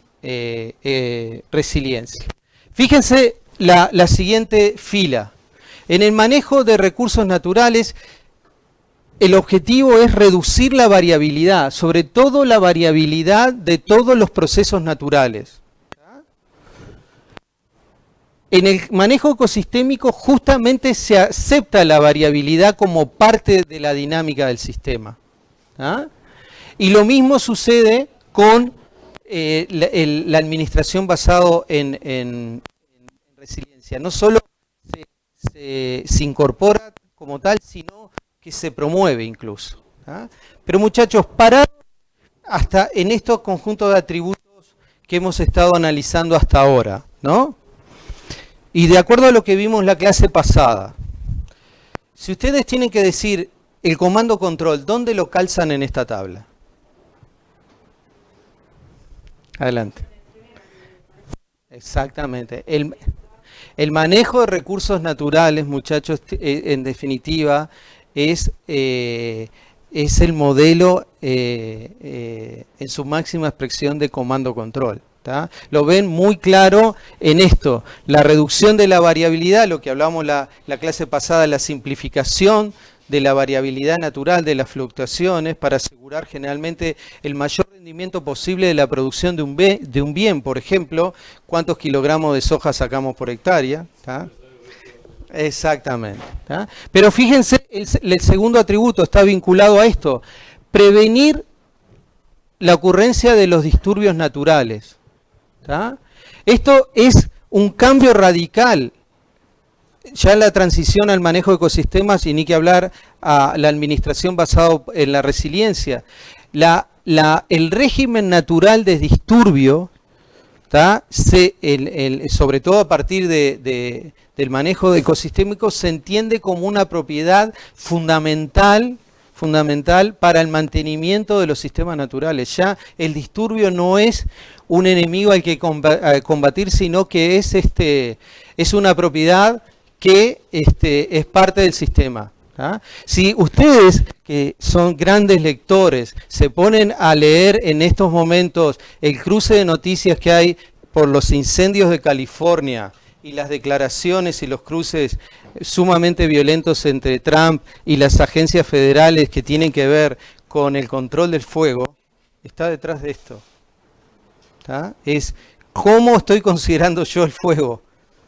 resiliencia. Fíjense la siguiente fila. En el manejo de recursos naturales, el objetivo es reducir la variabilidad, sobre todo la variabilidad de todos los procesos naturales. En el manejo ecosistémico justamente se acepta la variabilidad como parte de la dinámica del sistema. ¿Ah? Y lo mismo sucede con la administración basado en resiliencia. No solo se incorpora como tal, sino que se promueve incluso. ¿Ah? Pero muchachos, parad hasta en estos conjuntos de atributos que hemos estado analizando hasta ahora, ¿no? Y de acuerdo a lo que vimos la clase pasada, si ustedes tienen que decir el comando control, ¿dónde lo calzan en esta tabla? Adelante. Exactamente. El manejo de recursos naturales, muchachos, en definitiva, es el modelo en su máxima expresión de comando control. ¿Tá? Lo ven muy claro en esto, la reducción de la variabilidad, lo que hablamos la clase pasada, la simplificación de la variabilidad natural de las fluctuaciones para asegurar generalmente el mayor rendimiento posible de la producción de un bien, por ejemplo, cuántos kilogramos de soja sacamos por hectárea. ¿Tá? Exactamente. ¿Tá? Pero fíjense, el segundo atributo está vinculado a esto, prevenir la ocurrencia de los disturbios naturales. ¿Tá? Esto es un cambio radical. Ya la transición al manejo de ecosistemas, y ni que hablar a la administración basada en la resiliencia. El régimen natural de disturbio, ¿tá? Sobre todo a partir del manejo de ecosistémicos, se entiende como una propiedad fundamental para el mantenimiento de los sistemas naturales. Ya el disturbio no es un enemigo al que combatir, sino que es una propiedad que es parte del sistema. ¿Ah? Si ustedes, que son grandes lectores, se ponen a leer en estos momentos el cruce de noticias que hay por los incendios de California y las declaraciones y los cruces sumamente violentos entre Trump y las agencias federales que tienen que ver con el control del fuego, está detrás de esto. ¿Tá? Es cómo estoy considerando yo el fuego.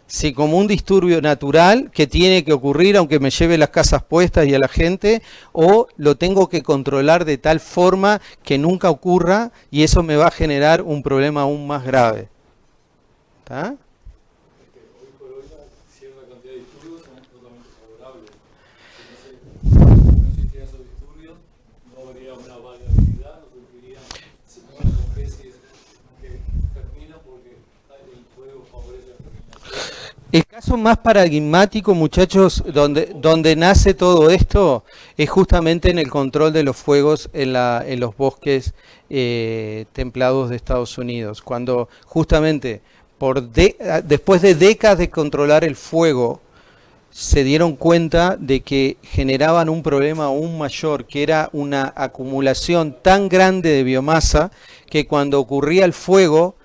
Si como un disturbio natural que tiene que ocurrir aunque me lleve las casas puestas y a la gente, o lo tengo que controlar de tal forma que nunca ocurra y eso me va a generar un problema aún más grave. ¿Tá? Hoy por hoy cierta cantidad de disturbios son totalmente favorables. Si no existieran esos disturbios, no habría una variabilidad, no surgirían nuevas especies que terminan porque el fuego favorece la terminación. El caso más paradigmático, muchachos, donde nace todo esto, es justamente en el control de los fuegos en los bosques templados de Estados Unidos, cuando justamente después de décadas de controlar el fuego, se dieron cuenta de que generaban un problema aún mayor, que era una acumulación tan grande de biomasa que cuando ocurría el fuego,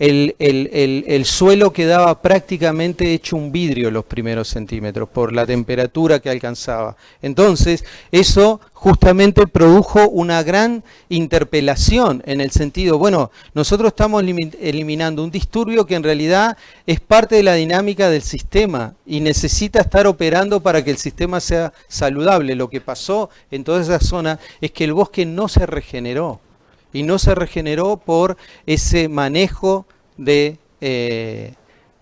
el suelo quedaba prácticamente hecho un vidrio los primeros centímetros por la temperatura que alcanzaba. Entonces, eso justamente produjo una gran interpelación en el sentido, bueno, nosotros estamos eliminando un disturbio que en realidad es parte de la dinámica del sistema y necesita estar operando para que el sistema sea saludable. Lo que pasó en toda esa zona es que el bosque no se regeneró. Y no se regeneró por ese manejo de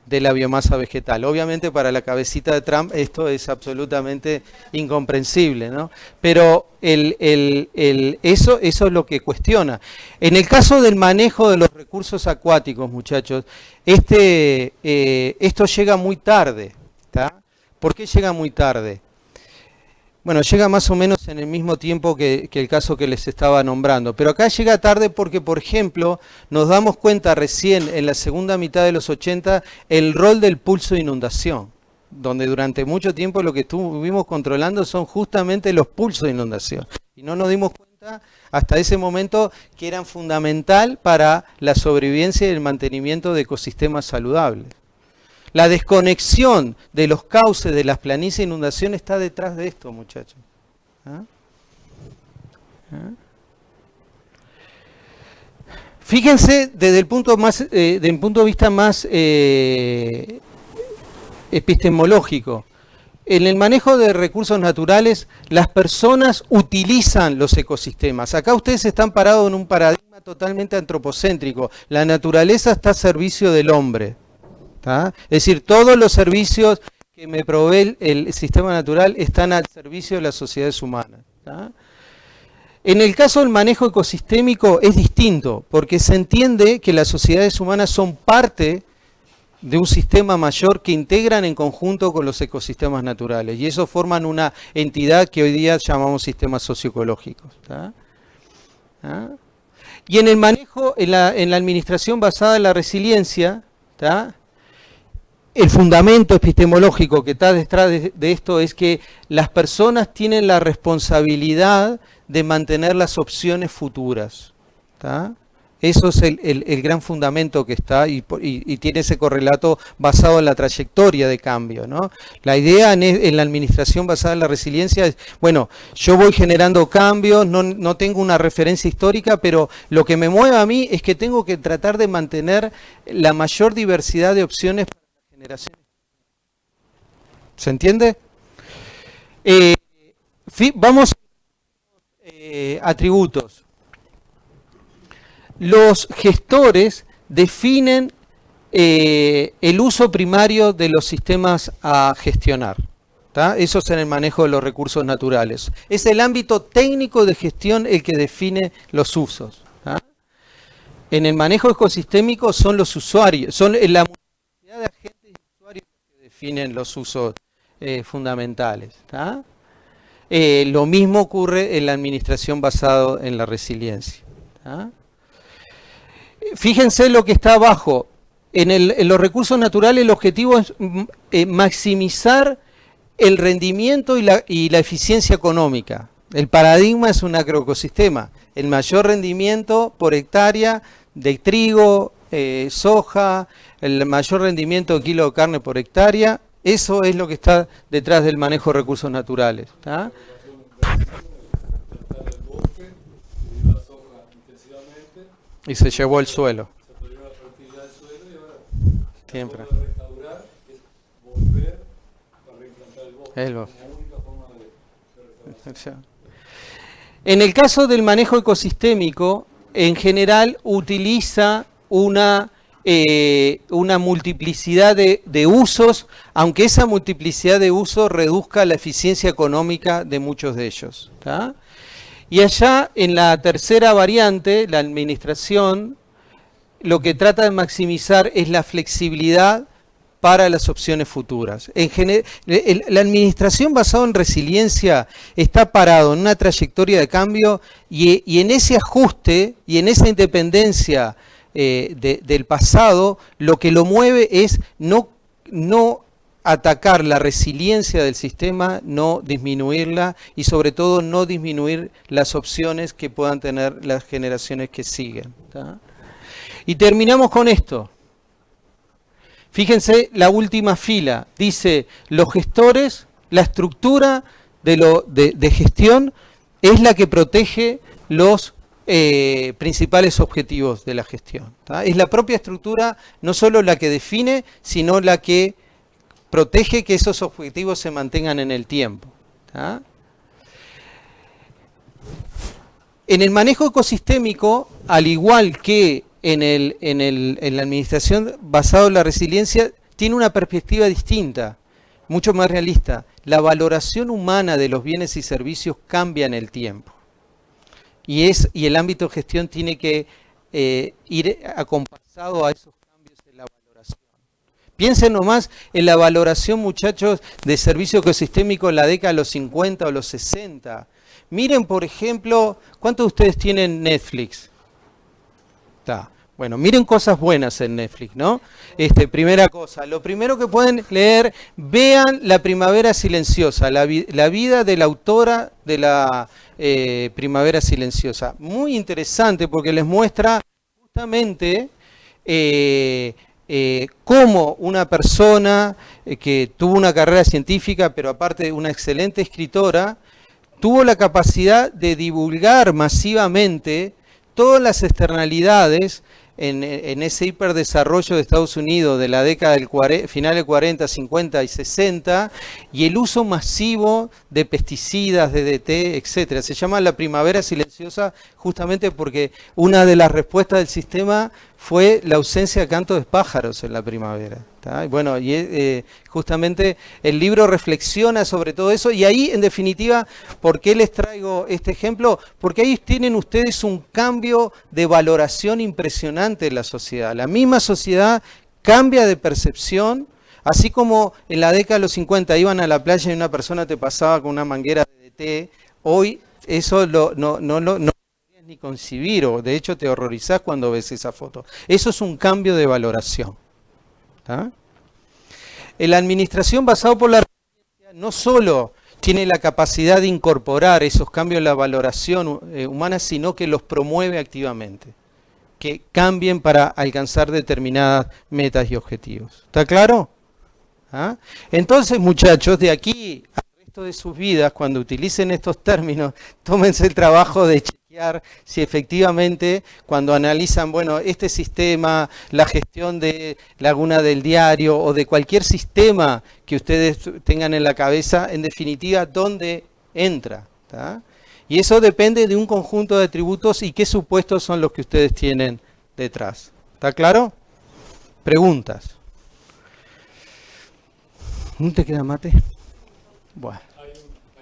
la biomasa vegetal. Obviamente para la cabecita de Trump esto es absolutamente incomprensible, ¿no? Pero eso es lo que cuestiona. En el caso del manejo de los recursos acuáticos, muchachos, esto llega muy tarde. ¿Tá? ¿Por qué llega muy tarde? Bueno, llega más o menos en el mismo tiempo que el caso que les estaba nombrando, pero acá llega tarde porque, por ejemplo, nos damos cuenta recién en la segunda mitad de los 80 el rol del pulso de inundación, donde durante mucho tiempo lo que estuvimos controlando son justamente los pulsos de inundación, y no nos dimos cuenta hasta ese momento que eran fundamental para la sobrevivencia y el mantenimiento de ecosistemas saludables. La desconexión de los cauces de las planicies de inundación está detrás de esto, muchachos. ¿Ah? ¿Ah? Fíjense desde el punto de vista más epistemológico. En el manejo de recursos naturales, las personas utilizan los ecosistemas. Acá ustedes están parados en un paradigma totalmente antropocéntrico. La naturaleza está a servicio del hombre. ¿Tá? Es decir, todos los servicios que me provee el sistema natural están al servicio de las sociedades humanas. ¿Tá? En el caso del manejo ecosistémico es distinto, porque se entiende que las sociedades humanas son parte de un sistema mayor que integran en conjunto con los ecosistemas naturales, y eso forman una entidad que hoy día llamamos sistemas socioecológicos. ¿Tá? ¿Ah? Y en el manejo, en la administración basada en la resiliencia, ¿tá? El fundamento epistemológico que está detrás de esto es que las personas tienen la responsabilidad de mantener las opciones futuras. ¿Tá? Eso es el gran fundamento que está y tiene ese correlato basado en la trayectoria de cambio, ¿no? La idea en la administración basada en la resiliencia es, bueno, yo voy generando cambios, no tengo una referencia histórica, pero lo que me mueve a mí es que tengo que tratar de mantener la mayor diversidad de opciones para las generaciones. ¿Se entiende? Vamos a atributos. Los gestores definen el uso primario de los sistemas a gestionar. ¿Tá? Eso es en el manejo de los recursos naturales. Es el ámbito técnico de gestión el que define los usos. ¿Tá? En el manejo ecosistémico son los usuarios, son la multiplicidad de agentes y usuarios que definen los usos fundamentales. ¿Tá? Lo mismo ocurre en la administración basada en la resiliencia. ¿Tá? Fíjense lo que está abajo. En los recursos naturales el objetivo es maximizar el rendimiento y la eficiencia económica. El paradigma es un agroecosistema. El mayor rendimiento por hectárea de trigo, soja, el mayor rendimiento de kilo de carne por hectárea. Eso es lo que está detrás del manejo de recursos naturales. ¿Tá? Y se llevó el suelo. Se perdió la fertilidad del suelo y ahora Siempre. de restaurar es volver a reimplantar el bosque. El bosque. Como única forma de restauración. En el caso del manejo ecosistémico, en general utiliza una multiplicidad de usos, aunque esa multiplicidad de usos reduzca la eficiencia económica de muchos de ellos. ¿Tá? Y allá, en la tercera variante, la administración, lo que trata de maximizar es la flexibilidad para las opciones futuras. La administración basada en resiliencia está parado en una trayectoria de cambio y en ese ajuste y en esa independencia del pasado, lo que lo mueve es no atacar la resiliencia del sistema, no disminuirla y sobre todo no disminuir las opciones que puedan tener las generaciones que siguen. ¿Tá? Y terminamos con esto. Fíjense la última fila, dice los gestores, la estructura de gestión es la que protege los principales objetivos de la gestión. ¿Tá? Es la propia estructura, no solo la que define, sino la que protege que esos objetivos se mantengan en el tiempo. ¿Tá? En el manejo ecosistémico, al igual que en la administración basada en la resiliencia, tiene una perspectiva distinta, mucho más realista. La valoración humana de los bienes y servicios cambia en el tiempo. Y el ámbito de gestión tiene que ir acompasado a esos cambios en la valoración. Piensen nomás en la valoración, muchachos, de servicio ecosistémico en la década de los 50 o los 60. Miren, por ejemplo, ¿cuántos de ustedes tienen Netflix? Está. Bueno, miren cosas buenas en Netflix, ¿no? Primera cosa, lo primero que pueden leer, vean La Primavera Silenciosa, la vida de la autora de la Primavera Silenciosa. Muy interesante porque les muestra justamente cómo una persona que tuvo una carrera científica, pero aparte una excelente escritora, tuvo la capacidad de divulgar masivamente todas las externalidades en ese hiperdesarrollo de Estados Unidos de la década del final de 40, 50 y 60, y el uso masivo de pesticidas, DDT, etcétera. Se llama la primavera silenciosa justamente porque una de las respuestas del sistema fue la ausencia de canto de pájaros en la primavera. ¿Tá? Y bueno, justamente el libro reflexiona sobre todo eso, y ahí, en definitiva, ¿por qué les traigo este ejemplo? Porque ahí tienen ustedes un cambio de valoración impresionante en la sociedad. La misma sociedad cambia de percepción, así como en la década de los 50 iban a la playa y una persona te pasaba con una manguera de DDT, hoy eso no ni concebir, o de hecho te horrorizás cuando ves esa foto. Eso es un cambio de valoración. ¿Tá? La administración basada por la ciencia no solo tiene la capacidad de incorporar esos cambios en la valoración humana, sino que los promueve activamente, que cambien para alcanzar determinadas metas y objetivos. ¿Está claro? ¿Ah? Entonces, muchachos, de aquí al resto de sus vidas, cuando utilicen estos términos, tómense el trabajo de chequear si efectivamente, cuando analizan, bueno, este sistema, la gestión de Laguna del Diario o de cualquier sistema que ustedes tengan en la cabeza, en definitiva, ¿dónde entra? ¿Tá? Y eso depende de un conjunto de atributos y qué supuestos son los que ustedes tienen detrás. ¿Está claro? Preguntas. ¿No te queda mate? Bueno. Hay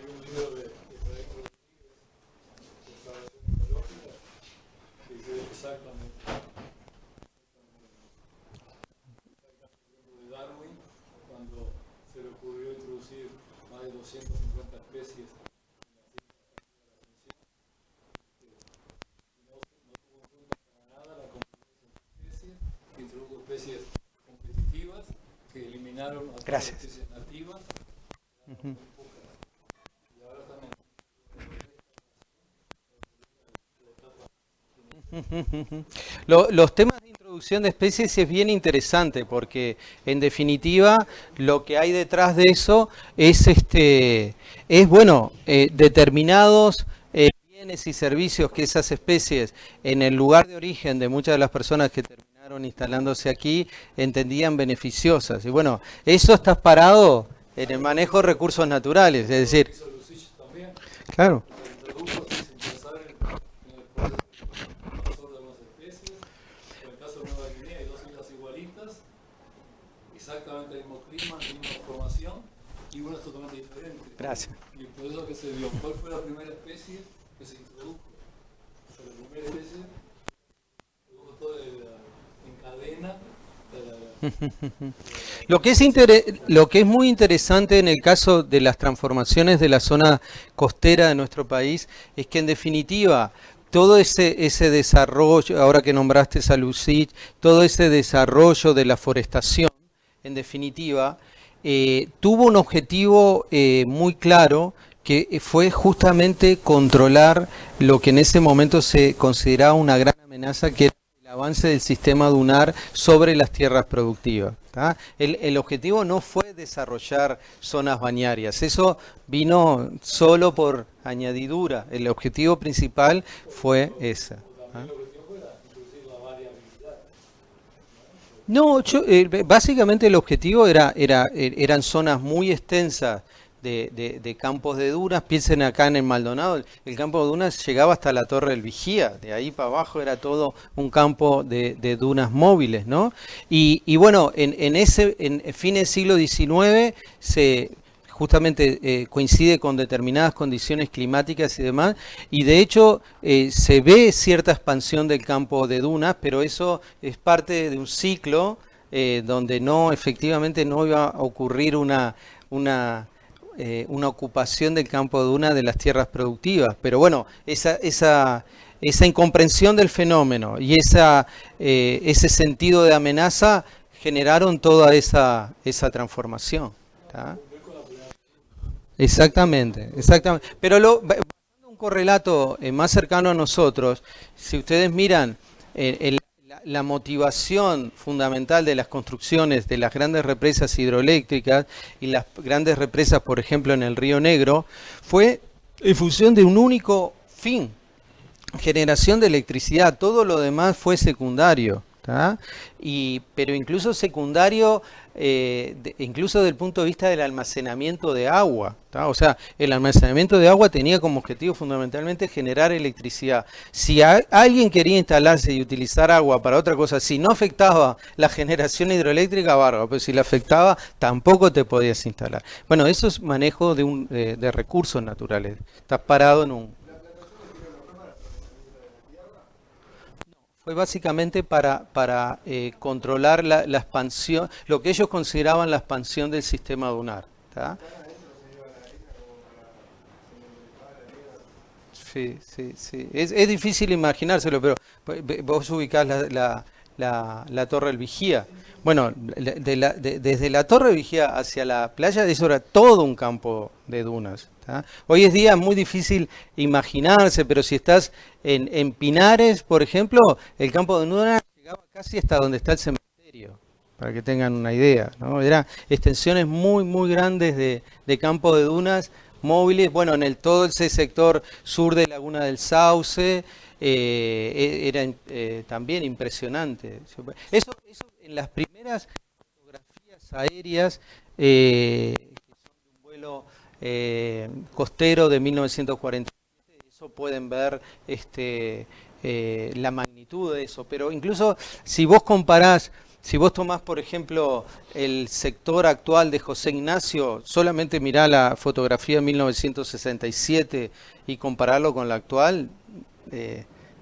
un libro de Efraín Rodríguez, Declaración Ecológica, que dice exactamente de Darwin, cuando se le ocurrió introducir más de 250 especies en las islas no tuvo en cuenta para nada la competencia de especies, introdujo especies competitivas que eliminaron a todas las especies nativas. Los temas de introducción de especies es bien interesante porque en definitiva lo que hay detrás de eso es determinados bienes y servicios que esas especies en el lugar de origen de muchas de las personas que terminaron instalándose aquí entendían beneficiosas. Y bueno, eso está parado en el manejo de recursos naturales, es decir, claro. Exactamente el mismo clima, la misma formación, y una es totalmente diferente. Gracias. Y por eso que se vio, ¿cuál fue la primera especie que se introdujo? O sea, la primera especie se introdujo toda en cadena. Lo que es muy interesante en el caso de las transformaciones de la zona costera de nuestro país es que en definitiva todo ese desarrollo, ahora que nombraste a Lucich, todo ese desarrollo de la forestación, en definitiva, tuvo un objetivo muy claro, que fue justamente controlar lo que en ese momento se consideraba una gran amenaza, que era el avance del sistema dunar sobre las tierras productivas. ¿Tá? El objetivo no fue desarrollar zonas bañarias, eso vino solo por añadidura, el objetivo principal fue esa. ¿Ah? No, básicamente el objetivo eran zonas muy extensas de campos de dunas. Piensen acá en el Maldonado, el campo de dunas llegaba hasta la Torre del Vigía, de ahí para abajo era todo un campo de dunas móviles, ¿no? Y bueno, en fines del siglo XIX justamente coincide con determinadas condiciones climáticas y demás, y de hecho se ve cierta expansión del campo de dunas, pero eso es parte de un ciclo donde efectivamente no iba a ocurrir una ocupación del campo de dunas de las tierras productivas. Pero bueno, esa incomprensión del fenómeno y ese sentido de amenaza generaron toda esa transformación. ¿Tá? Exactamente. Pero basando en un correlato más cercano a nosotros, si ustedes miran la motivación fundamental de las construcciones de las grandes represas hidroeléctricas y las grandes represas, por ejemplo, en el Río Negro, fue en función de un único fin: generación de electricidad. Todo lo demás fue secundario. ¿tá? Pero incluso secundario, incluso desde el punto de vista del almacenamiento de agua, ¿tá? O sea, el almacenamiento de agua tenía como objetivo fundamentalmente generar electricidad. Si alguien quería instalarse y utilizar agua para otra cosa, si no afectaba la generación hidroeléctrica, bárbaro, pero si la afectaba, tampoco te podías instalar. Bueno, eso es manejo de recursos naturales. Estás parado en un... Fue básicamente para controlar la expansión, lo que ellos consideraban la expansión del sistema dunar, ¿tá? Sí, sí, sí. Es difícil imaginárselo, pero vos ubicás la Torre del Vigía. Bueno, desde la Torre del Vigía hacia la playa, eso era todo un campo de dunas, ¿tá? Hoy es día muy difícil imaginarse, pero si estás en Pinares, por ejemplo, el campo de dunas llegaba casi hasta donde está el cementerio, para que tengan una idea, ¿no? Eran extensiones muy, muy grandes de campo de dunas móviles. Bueno, en todo ese sector sur de Laguna del Sauce era también impresionante. Eso en las primeras fotografías aéreas que son de un vuelo costero de 1947, eso pueden ver la magnitud de eso. Pero incluso si vos comparás, si vos tomás, por ejemplo, el sector actual de José Ignacio, solamente mirá la fotografía de 1967 y compararlo con la actual,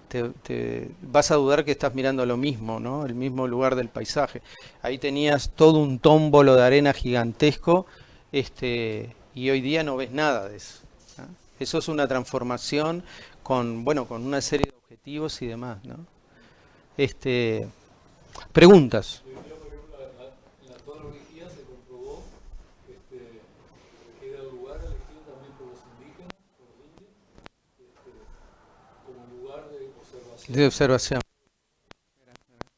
te vas a dudar que estás mirando lo mismo, ¿no? El mismo lugar del paisaje. Ahí tenías todo un tómbolo de arena gigantesco, y hoy día no ves nada de eso, ¿no? Eso es una transformación con una serie de objetivos y demás, ¿no? Preguntas. Por ejemplo, en la Torre Vigía se comprobó que era el lugar elegido también por los indígenas, por los indios, como lugar de observación. De observación.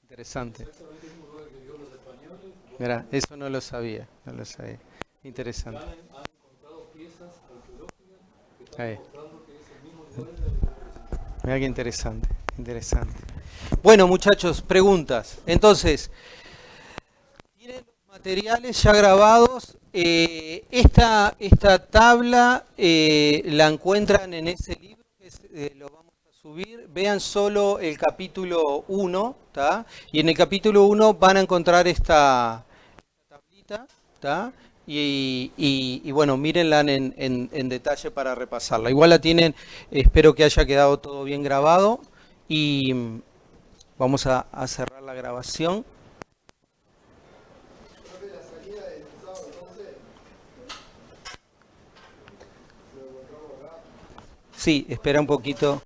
Interesante. Exactamente el mismo lugar que dio los españoles. Mira, eso no lo sabía, no lo sabía. Interesante. Han encontrado piezas arqueológicas que están Ahí. mostrando que es el mismo lugar de la que Mira qué interesante, interesante. Bueno, muchachos, preguntas. Entonces, tienen los materiales ya grabados. Esta tabla la encuentran en ese libro que lo vamos a subir. Vean solo el capítulo 1, ¿tá? Y en el capítulo 1 van a encontrar esta tablita, ¿tá? Y bueno, mírenla en detalle para repasarla. Igual la tienen, espero que haya quedado todo bien grabado. Y vamos a cerrar la grabación. Sí, espera un poquito.